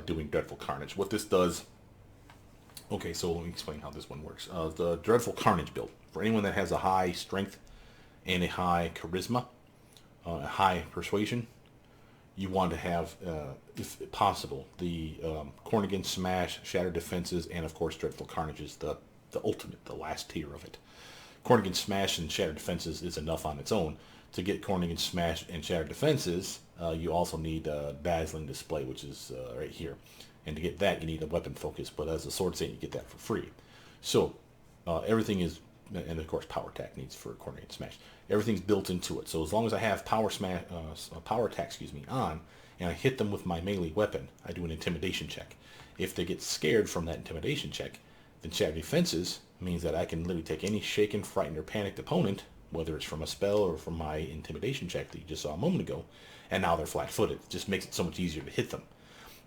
Speaker 1: doing dreadful carnage. What this does. Okay, so let me explain how this one works. The dreadful carnage build for anyone that has a high strength and a high charisma, a high persuasion, you want to have, if possible, the Cornigan Smash, Shattered Defenses, and of course Dreadful Carnage is the ultimate, the last tier of it. Cornigan Smash and Shattered Defenses is enough on its own. To get Cornigan Smash and Shattered Defenses, you also need Dazzling Display, which is right here. And to get that, you need a weapon focus, but as a Sword Saint, you get that for free. So, everything is, and of course Power Attack needs for Cornigan Smash. Everything's built into it. So as long as I have Power Attack, on, and I hit them with my melee weapon, I do an Intimidation check. If they get scared from that Intimidation check, then Shattered Defenses means that I can literally take any shaken, frightened, or panicked opponent, whether it's from a spell or from my Intimidation check that you just saw a moment ago, and now they're flat-footed. It just makes it so much easier to hit them.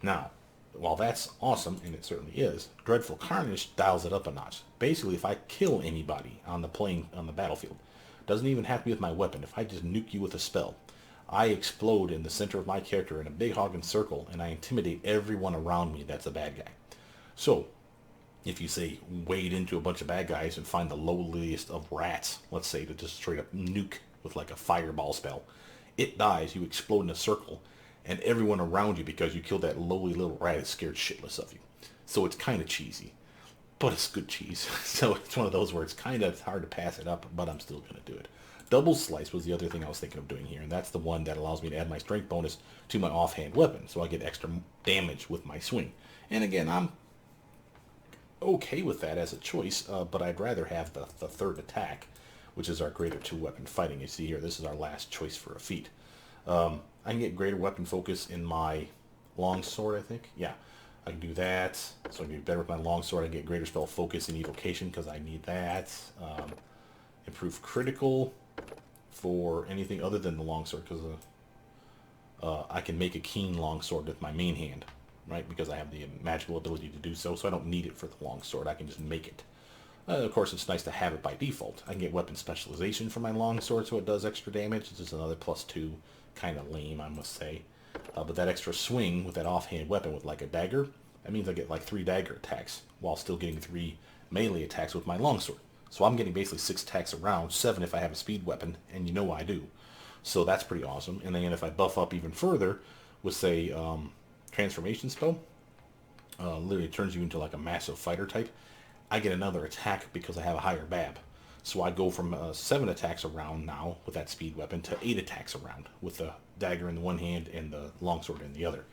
Speaker 1: Now, while that's awesome, and it certainly is, Dreadful Carnage dials it up a notch. Basically, if I kill anybody on the battlefield, doesn't even have to be with my weapon. If I just nuke you with a spell, I explode in the center of my character in a big hogging circle, and I intimidate everyone around me that's a bad guy. So, if you say wade into a bunch of bad guys and find the lowliest of rats, let's say, to just straight up nuke with like a fireball spell, it dies, you explode in a circle, and everyone around you, because you killed that lowly little rat, is scared shitless of you. So it's kind of cheesy, but it's good cheese. So it's one of those where it's kind of hard to pass it up, but I'm still going to do it. Double Slice was the other thing I was thinking of doing here, and that's the one that allows me to add my strength bonus to my offhand weapon, so I get extra damage with my swing. And again, I'm okay with that as a choice, but I'd rather have the third attack, which is our greater 2-weapon fighting. You see here, this is our last choice for a feat. I can get greater weapon focus in my longsword, I think. Yeah, I can do that. So I can be better with my longsword. I can get greater spell focus and evocation because I need that. Improve critical for anything other than the longsword because I can make a keen longsword with my main hand, right? Because I have the magical ability to do so, so I don't need it for the longsword. I can just make it. Of course, it's nice to have it by default. I can get weapon specialization for my longsword, so it does extra damage. It's just another +2. Kind of lame, I must say. But that extra swing with that offhand weapon with like a dagger, that means I get like 3 dagger attacks while still getting 3 melee attacks with my longsword. So I'm getting basically 6 attacks around, 7 if I have a speed weapon, and you know I do. So that's pretty awesome. And then if I buff up even further with, say, transformation spell, literally turns you into like a massive fighter type, I get another attack because I have a higher BAB. So I go from 7 attacks a round now with that speed weapon to 8 attacks a round with the dagger in the one hand and the longsword in the other.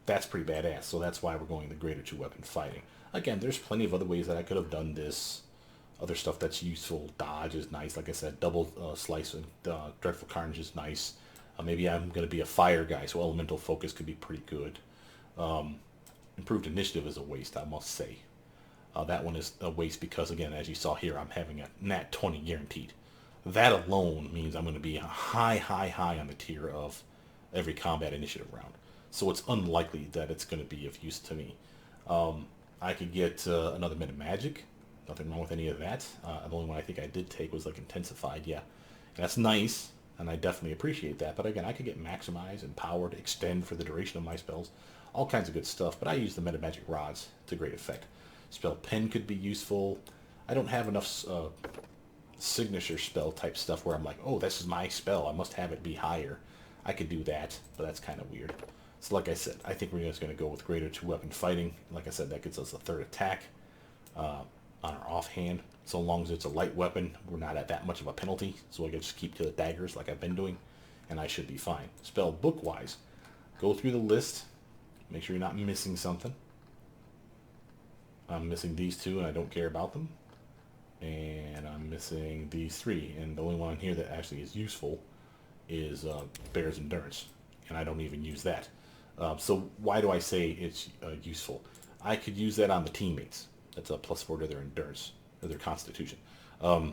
Speaker 1: That's pretty badass. So that's why we're going the greater 2 weapon fighting. Again, there's plenty of other ways that I could have done this. Other stuff that's useful. Dodge is nice. Like I said, double slice and dreadful carnage is nice. Maybe I'm going to be a fire guy, so elemental focus could be pretty good. Improved initiative is a waste, I must say. That one is a waste because, again, as you saw here, I'm having a nat 20 guaranteed. That alone means I'm going to be high on the tier of every combat initiative round. So it's unlikely that it's going to be of use to me. I could get another Meta Magic. Nothing wrong with any of that. The only one I think I did take was like Intensified, yeah. And that's nice, and I definitely appreciate that. But again, I could get Maximize, Empowered, Extend for the duration of my spells. All kinds of good stuff, but I use the Meta Magic Rods to great effect. Spell Pen could be useful. I don't have enough signature spell type stuff where I'm like, oh, this is my spell, I must have it be higher. I could do that, but that's kind of weird. So like I said, I think we're just going to go with greater 2 weapon fighting. Like I said, that gets us a 3rd attack on our offhand. So long as it's a light weapon, we're not at that much of a penalty. So I can just keep to the daggers like I've been doing, and I should be fine. Spell book wise, go through the list, make sure you're not missing something. I'm missing these 2 and I don't care about them. And I'm missing these 3. And the only one here that actually is useful is Bear's Endurance. And I don't even use that. So why do I say it's useful? I could use that on the teammates. That's a +4 to their endurance, or their constitution. So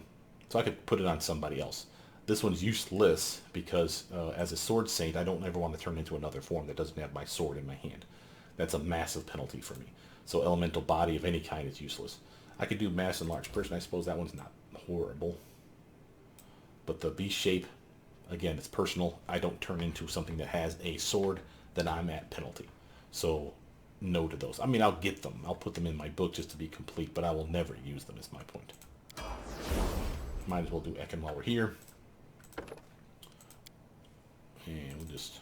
Speaker 1: I could put it on somebody else. This one's useless because as a sword saint, I don't ever want to turn into another form that doesn't have my sword in my hand. That's a massive penalty for me. So elemental body of any kind is useless. I could do mass and large person. I suppose that one's not horrible. But the beast shape, again, it's personal. I don't turn into something that has a sword, then I'm at penalty. So no to those. I mean, I'll get them. I'll put them in my book just to be complete, but I will never use them is my point. Might as well do Ekin while we're here. And we'll just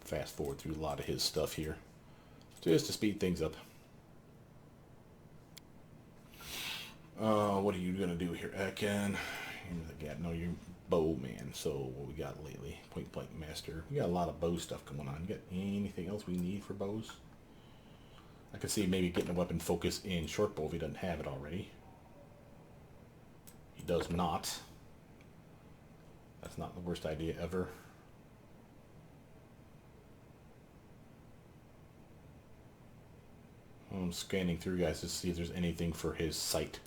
Speaker 1: fast forward through a lot of his stuff here, just to speed things up. What are you going to do here, Ekin? No, you're bow man. So what we got lately? Point blank master. We got a lot of bow stuff going on. You got anything else we need for bows? I could see maybe getting a weapon focus in short bow if he doesn't have it already. He does not. That's not the worst idea ever. I'm scanning through, guys, to see if there's anything for his sight.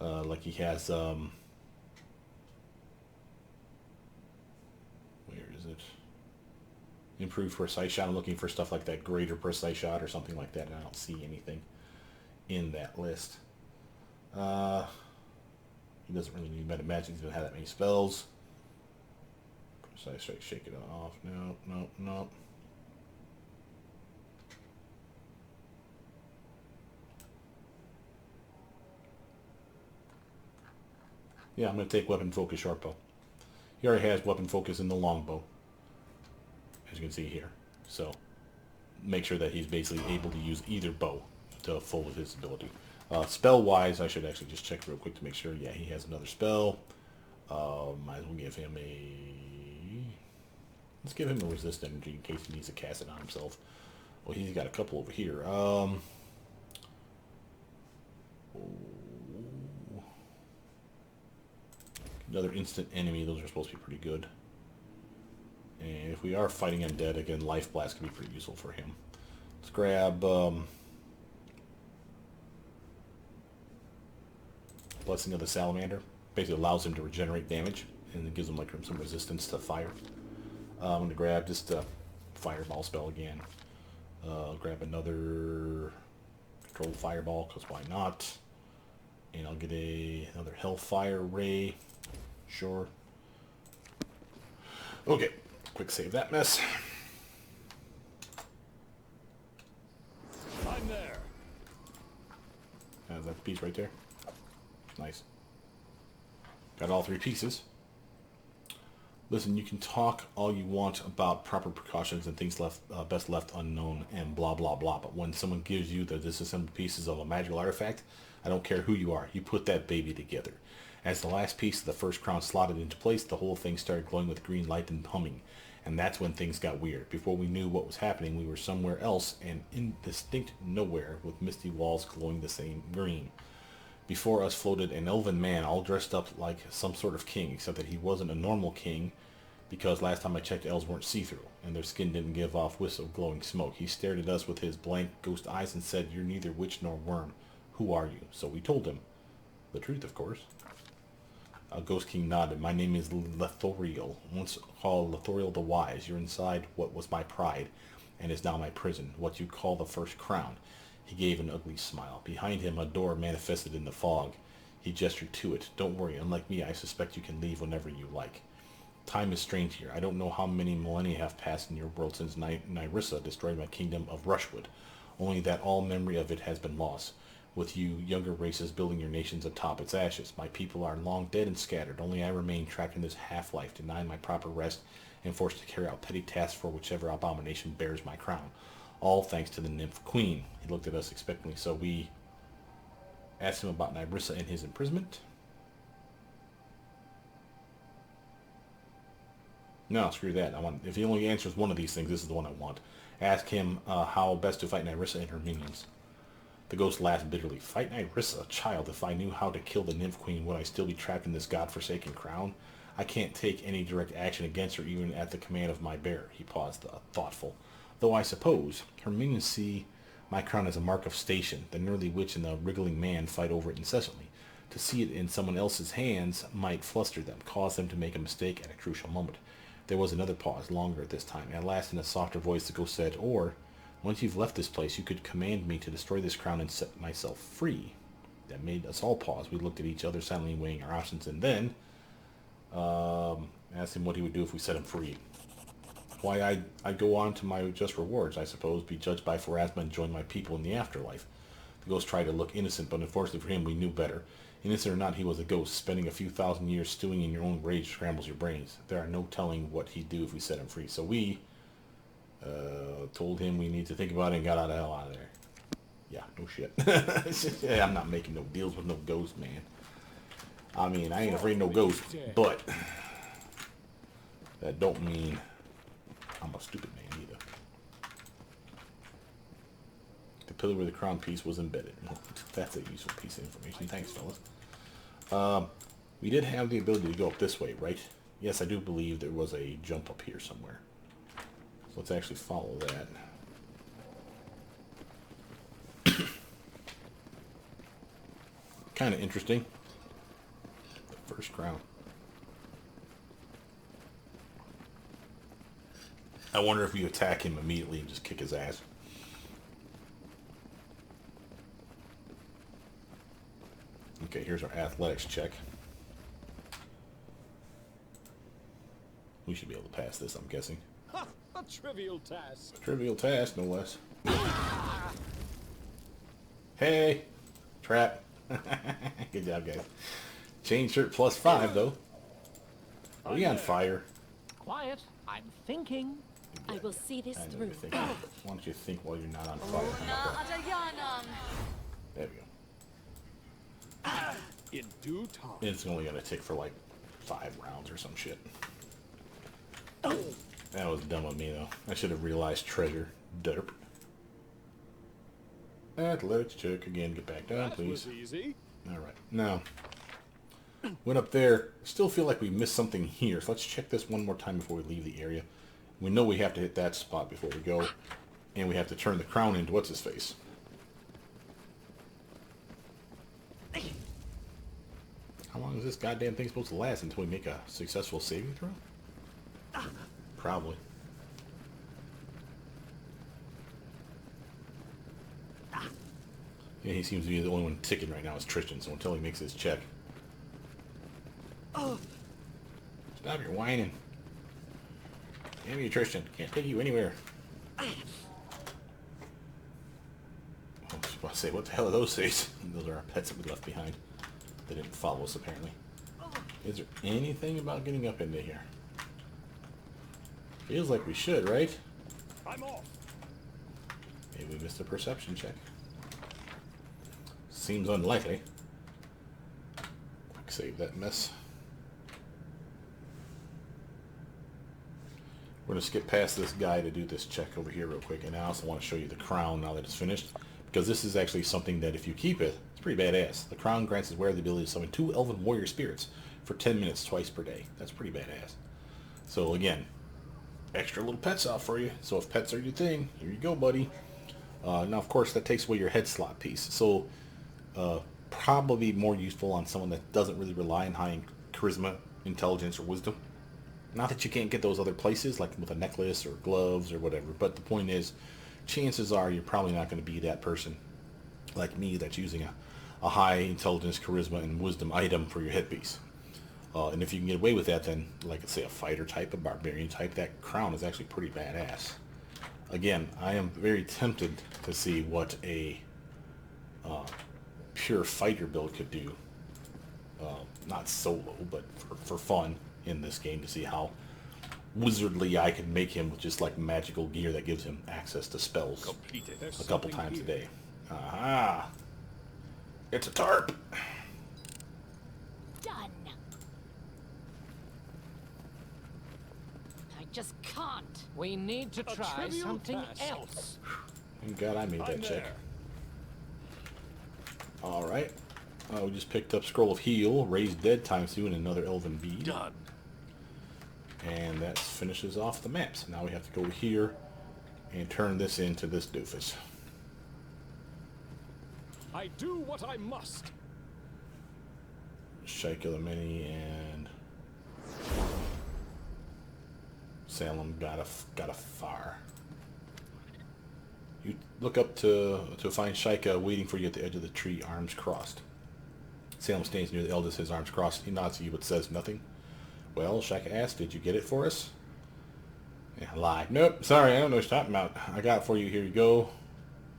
Speaker 1: Like he has, where is it? Improved precise shot. I'm looking for stuff like that, greater precise shot or something like that, and I don't see anything in that list. He doesn't really need meta magic. He doesn't have that many spells. Precise strike, shake it off. No. Yeah, I'm going to take weapon focus short bow. He already has weapon focus in the longbow, as you can see here. So make sure that he's basically able to use either bow to full of his ability. Spell wise, I should actually just check real quick to make sure. Yeah, he has another spell. Might as well give him let's give him a resist energy in case he needs to cast it on himself. Well, he's got a couple over here. Another instant enemy. Those are supposed to be pretty good. And if we are fighting undead, again, Life Blast can be pretty useful for him. Let's grab Blessing of the Salamander. Basically allows him to regenerate damage, and it gives him like some resistance to fire. I'm going to grab just a Fireball spell again. Grab another Control Fireball, because why not? And I'll get another Hellfire Ray. Sure. Okay, quick save that mess.
Speaker 2: I'm there.
Speaker 1: That piece right there. Nice. Got all 3 pieces. Listen, you can talk all you want about proper precautions and things best left unknown and blah blah blah, but when someone gives you the disassembled pieces of a magical artifact, I don't care who you are, you put that baby together. As the last piece of the first crown slotted into place, the whole thing started glowing with green light and humming, and that's when things got weird. Before we knew what was happening, we were somewhere else and indistinct nowhere with misty walls glowing the same green. Before us floated an elven man all dressed up like some sort of king, except that he wasn't a normal king, because last time I checked, elves weren't see-through, and their skin didn't give off whiffs of glowing smoke. He stared at us with his blank ghost eyes and said, "You're neither witch nor worm. Who are you?" So we told him. The truth, of course. Ghost King nodded. "My name is Lethoriel, once called Lethoriel the Wise. You're inside what was my pride, and is now my prison, what you call the first crown." He gave an ugly smile. Behind him, a door manifested in the fog. He gestured to it. "Don't worry, unlike me, I suspect you can leave whenever you like. Time is strange here. I don't know how many millennia have passed in your world since Nyrissa destroyed my kingdom of Rushwood, only that all memory of it has been lost, with you younger races building your nations atop its ashes. My people are long dead and scattered. Only I remain trapped in this half-life, denied my proper rest, and forced to carry out petty tasks for whichever abomination bears my crown. All thanks to the nymph queen." He looked at us expectantly, so we asked him about Nyrissa and his imprisonment. No, screw that. If he only answers one of these things, this is the one I want. Ask him how best to fight Nyrissa and her minions. The ghost laughed bitterly. "Fight Nyrissa? Child, if I knew how to kill the nymph queen, would I still be trapped in this godforsaken crown? I can't take any direct action against her even at the command of my bearer." He paused, thoughtful. "Though I suppose her minions see my crown as a mark of station. The gnurly witch and the wriggling man fight over it incessantly. To see it in someone else's hands might fluster them, cause them to make a mistake at a crucial moment." There was another pause, longer this time. At last, in a softer voice, the ghost said, "Or, once you've left this place, you could command me to destroy this crown and set myself free." That made us all pause. We looked at each other, silently weighing our options, and then asked him what he would do if we set him free. "Why, I'd go on to my just rewards, I suppose, be judged by Pharasma and join my people in the afterlife." The ghost tried to look innocent, but unfortunately for him, we knew better. Innocent or not, he was a ghost. Spending a few thousand years stewing in your own rage scrambles your brains. There are no telling what he'd do if we set him free. So we told him we need to think about it and got the hell out of there. Yeah, no shit. Yeah, I'm not making no deals with no ghost, man. I mean, I ain't afraid of no ghost, but that don't mean I'm a stupid man either. The pillar where the crown piece was embedded. That's a useful piece of information. Thanks, fellas. We did have the ability to go up this way, right? Yes, I do believe there was a jump up here somewhere. So let's actually follow that. Kind of interesting. The first crown. I wonder if we attack him immediately and just kick his ass. Okay, here's our athletics check. We should be able to pass this, I'm guessing.
Speaker 3: Ha! A trivial task.
Speaker 1: A trivial task, no less. Hey! Trap. Good job, guys. Chain shirt +5, though. Are we on fire?
Speaker 3: Quiet. I'm thinking.
Speaker 4: I will see this
Speaker 1: I know
Speaker 4: through.
Speaker 1: you're thinking. Why don't you think while you're not on fire? How about that? There we go.
Speaker 3: In due time.
Speaker 1: It's only gonna tick for like 5 rounds or some shit. That was dumb of me though. I should have realized treasure. Derp. Athletics check again. Get back down, please.
Speaker 3: That was easy.
Speaker 1: Alright. Now, went up there. Still feel like we missed something here. So let's check this one more time before we leave the area. We know we have to hit that spot before we go. And we have to turn the crown into what's-his-face. How long is this goddamn thing supposed to last until we make a successful saving throw? Probably. Yeah, he seems to be the only one ticking right now is Tristan, so until he makes his check. Stop your whining. Damn you, Tristan. Can't take you anywhere. I was about to say, what the hell are those things? Those are our pets that we left behind. They didn't follow us, apparently. Is there anything about getting up into here? Feels like we should, right?
Speaker 3: I'm off.
Speaker 1: Maybe we missed a perception check. Seems unlikely. Quick save that mess. We're going to skip past this guy to do this check over here real quick. And I also want to show you the crown now that it's finished. Because this is actually something that if you keep it, it's pretty badass. The crown grants his wearer the ability to summon 2 elven warrior spirits for 10 minutes twice per day. That's pretty badass. So again, extra little pets out for you. So if pets are your thing, here you go, buddy. Now, of course, that takes away your head slot piece. So probably more useful on someone that doesn't really rely on high charisma, intelligence, or wisdom. Not that you can't get those other places, like with a necklace or gloves or whatever, but the point is, chances are you're probably not going to be that person like me that's using a high intelligence, charisma, and wisdom item for your headpiece. And if you can get away with that, then, like, say, a fighter type, a barbarian type, that crown is actually pretty badass. Again, I am very tempted to see what a pure fighter build could do. Not solo, but for fun in this game, to see how wizardly I can make him with just like magical gear that gives him access to spells
Speaker 2: Completed.
Speaker 1: a couple times a day. Aha! It's a tarp!
Speaker 4: Done. I just can't.
Speaker 3: We need to try trivial something task. else.
Speaker 1: Thank God I made that
Speaker 3: I'm
Speaker 1: check.
Speaker 3: there.
Speaker 1: Alright. We just picked up Scroll of Heal, raised dead times 2, and another Elven Bead.
Speaker 2: Done.
Speaker 1: And that finishes off the maps. Now we have to go here and turn this into this doofus.
Speaker 3: I do what I must.
Speaker 1: Shaika the Mini and Salem got a fire. You look up to find Shaika waiting for you at the edge of the tree, arms crossed. Salem stands near the eldest, his arms crossed. He nods to you but says nothing. Well, Shaika asked, did you get it for us? Yeah, lie. Nope, sorry, I don't know what you're talking about. I got it for you, here you go.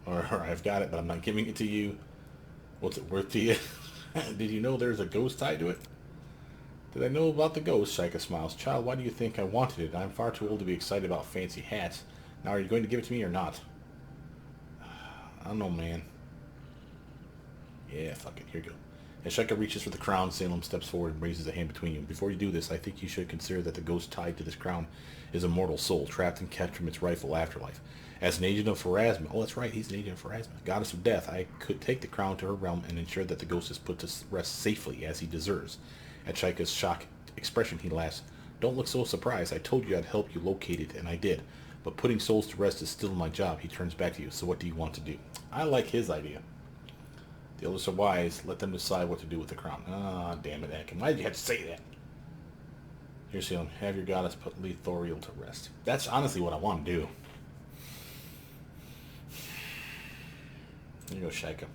Speaker 1: Or I've got it, but I'm not giving it to you. What's it worth to you? Did you know there's a ghost tied to it? Did I know about the ghost? Shaika smiles. Child, why do you think I wanted it? I'm far too old to be excited about fancy hats. Now, are you going to give it to me or not? I don't know, man. Yeah, fuck it. Here you go. As Shaika reaches for the crown, Salem steps forward and raises a hand between you. Before you do this, I think you should consider that the ghost tied to this crown is a mortal soul, trapped and kept from its rightful afterlife. As an agent of Pharasma, oh, that's right, he's an agent of Pharasma, goddess of death, I could take the crown to her realm and ensure that the ghost is put to rest safely, as he deserves. At Shaika's shocked expression, he laughs. Don't look so surprised. I told you I'd help you locate it, and I did. But putting souls to rest is still my job. He turns back to you. So what do you want to do? I like his idea. The elders are wise. Let them decide what to do with the crown. Ah, damn it, Anakin. Why did you have to say that? Here, Salem. Have your goddess put Lethoriel to rest. That's honestly what I want to do. There you go, Shaika.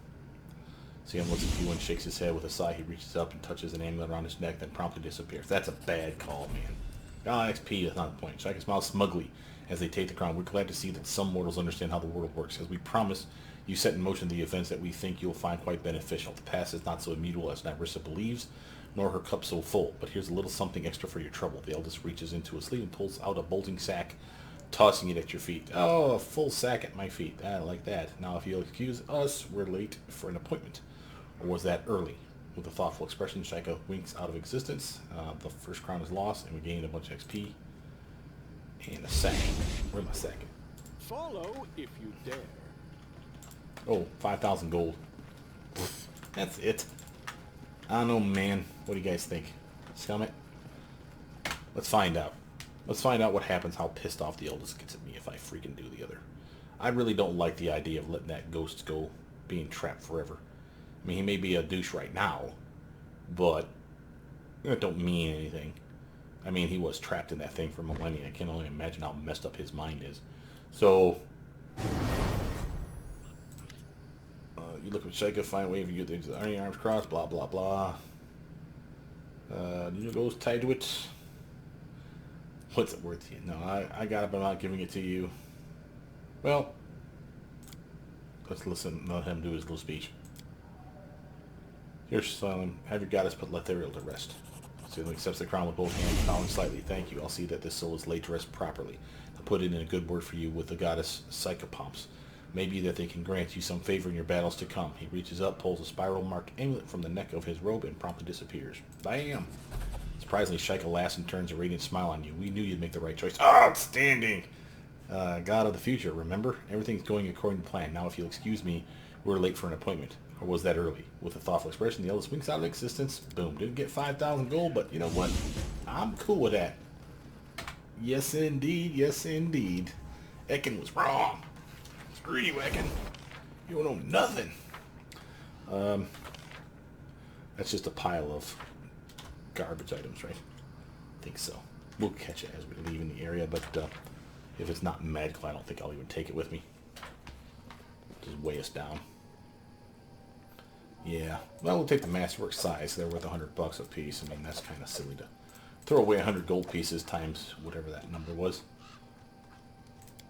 Speaker 1: Salem looks at you and shakes his head with a sigh. He reaches up and touches an amulet around his neck, then promptly disappears. That's a bad call, man. XP is not the point. Shaika smiles smugly as they take the crown. We're glad to see that some mortals understand how the world works. As we promised, you set in motion the events that we think you'll find quite beneficial. The past is not so immutable as Nyrissa believes, nor her cup so full. But here's a little something extra for your trouble. The eldest reaches into a sleeve and pulls out a bulging sack, tossing it at your feet. Oh, a full sack at my feet. I like that. Now, if you'll excuse us, we're late for an appointment. Or was that early? With a thoughtful expression, Shaika winks out of existence. The first crown is lost, and we gain a bunch of XP. And a sack. Where's my sack?
Speaker 3: Follow if you dare.
Speaker 1: Oh, 5,000 gold. That's it. I don't know, man. What do you guys think? Scum it? Let's find out. Let's find out what happens, how pissed off the eldest gets at me if I freaking do the other. I really don't like the idea of letting that ghost go being trapped forever. I mean, he may be a douche right now, but it don't mean anything. I mean, he was trapped in that thing for millennia. I can only imagine how messed up his mind is. So, you look at Shaika, find a way of you get the iron arms crossed, blah, blah, blah. You goes tied to it. What's it worth to you? No, I got it, but I'm not giving it to you. Well, let's listen, let him do his little speech. Here's Salem. Have your goddess put Lethariel to rest. So he accepts the crown with both hands, bowing slightly. Thank you. I'll see that this soul is laid to rest properly. I'll put it in a good word for you with the goddess Psychopomps. Maybe that they can grant you some favor in your battles to come. He reaches up, pulls a spiral-marked amulet from the neck of his robe, and promptly disappears. Bam! Surprisingly, Shaika laughs and turns a radiant smile on you. We knew you'd make the right choice. Outstanding! God of the future, remember? Everything's going according to plan. Now, if you'll excuse me, we're late for an appointment. Or was that early? With a thoughtful expression, the eldest winks out of existence. Boom. Didn't get 5,000 gold, but you know what? I'm cool with that. Yes, indeed. Yes, indeed. Ekin was wrong. Screw you, Ekin. You don't know nothing. That's just a pile of garbage items, right? I think so. We'll catch it as we leave in the area, but if it's not magical, I don't think I'll even take it with me. Just weigh us down. Yeah. Well, we'll take the masterwork size. They're worth $100 a piece. I mean, that's kind of silly to throw away 100 gold pieces times whatever that number was.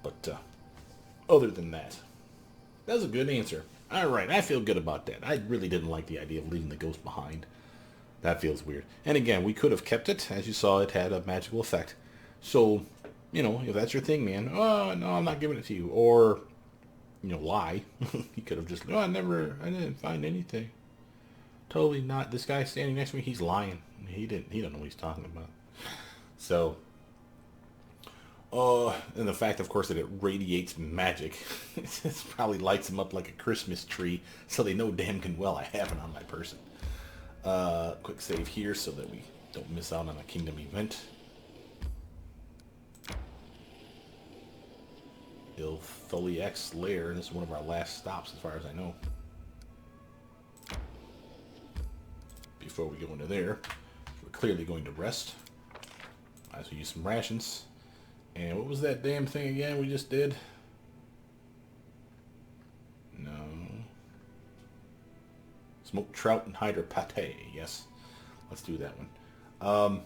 Speaker 1: But other than that, that was a good answer. All right, I feel good about that. I really didn't like the idea of leaving the ghost behind. That feels weird. And again, we could have kept it. As you saw, it had a magical effect. So, you know, if that's your thing, man, oh, no, I'm not giving it to you. Or, you know, lie. You could have just, oh, I didn't find anything. Totally not. This guy standing next to me, he's lying. He don't know what he's talking about. So, and the fact, of course, that it radiates magic. It probably lights them up like a Christmas tree, so they know damn good well I have it on my person. Quick save here so that we don't miss out on a kingdom event. Iltholiax's lair. This is one of our last stops as far as I know. Before we go into there, we're clearly going to rest. As we use some rations. And what was that damn thing again we just did? No. Smoked trout and hydra pate. Yes. Let's do that one.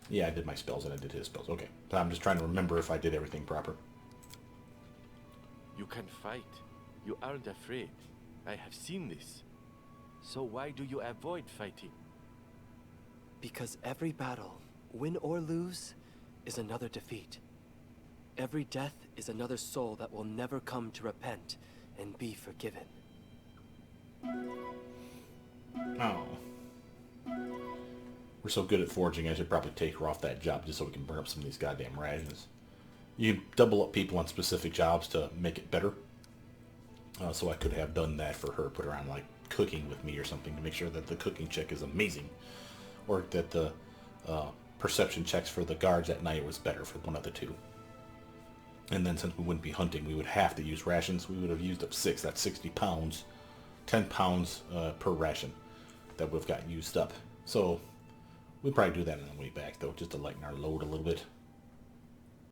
Speaker 1: Yeah, I did my spells and I did his spells. Okay. So I'm just trying to remember if I did everything proper.
Speaker 2: You can fight. You aren't afraid. I have seen this. So why do you avoid fighting?
Speaker 5: Because every battle, win or lose, is another defeat. Every death is another soul that will never come to repent and be forgiven.
Speaker 1: Oh. We're so good at forging, I should probably take her off that job just so we can burn up some of these goddamn rations. You can double up people on specific jobs to make it better. So I could have done that for her, put her on like cooking with me or something to make sure that the cooking check is amazing. Or that the perception checks for the guards at night was better for one of the two. And then since we wouldn't be hunting, we would have to use rations. We would have used up 6. That's 60 pounds. 10 pounds per ration that would have gotten used up. So we'd probably do that on the way back, though, just to lighten our load a little bit.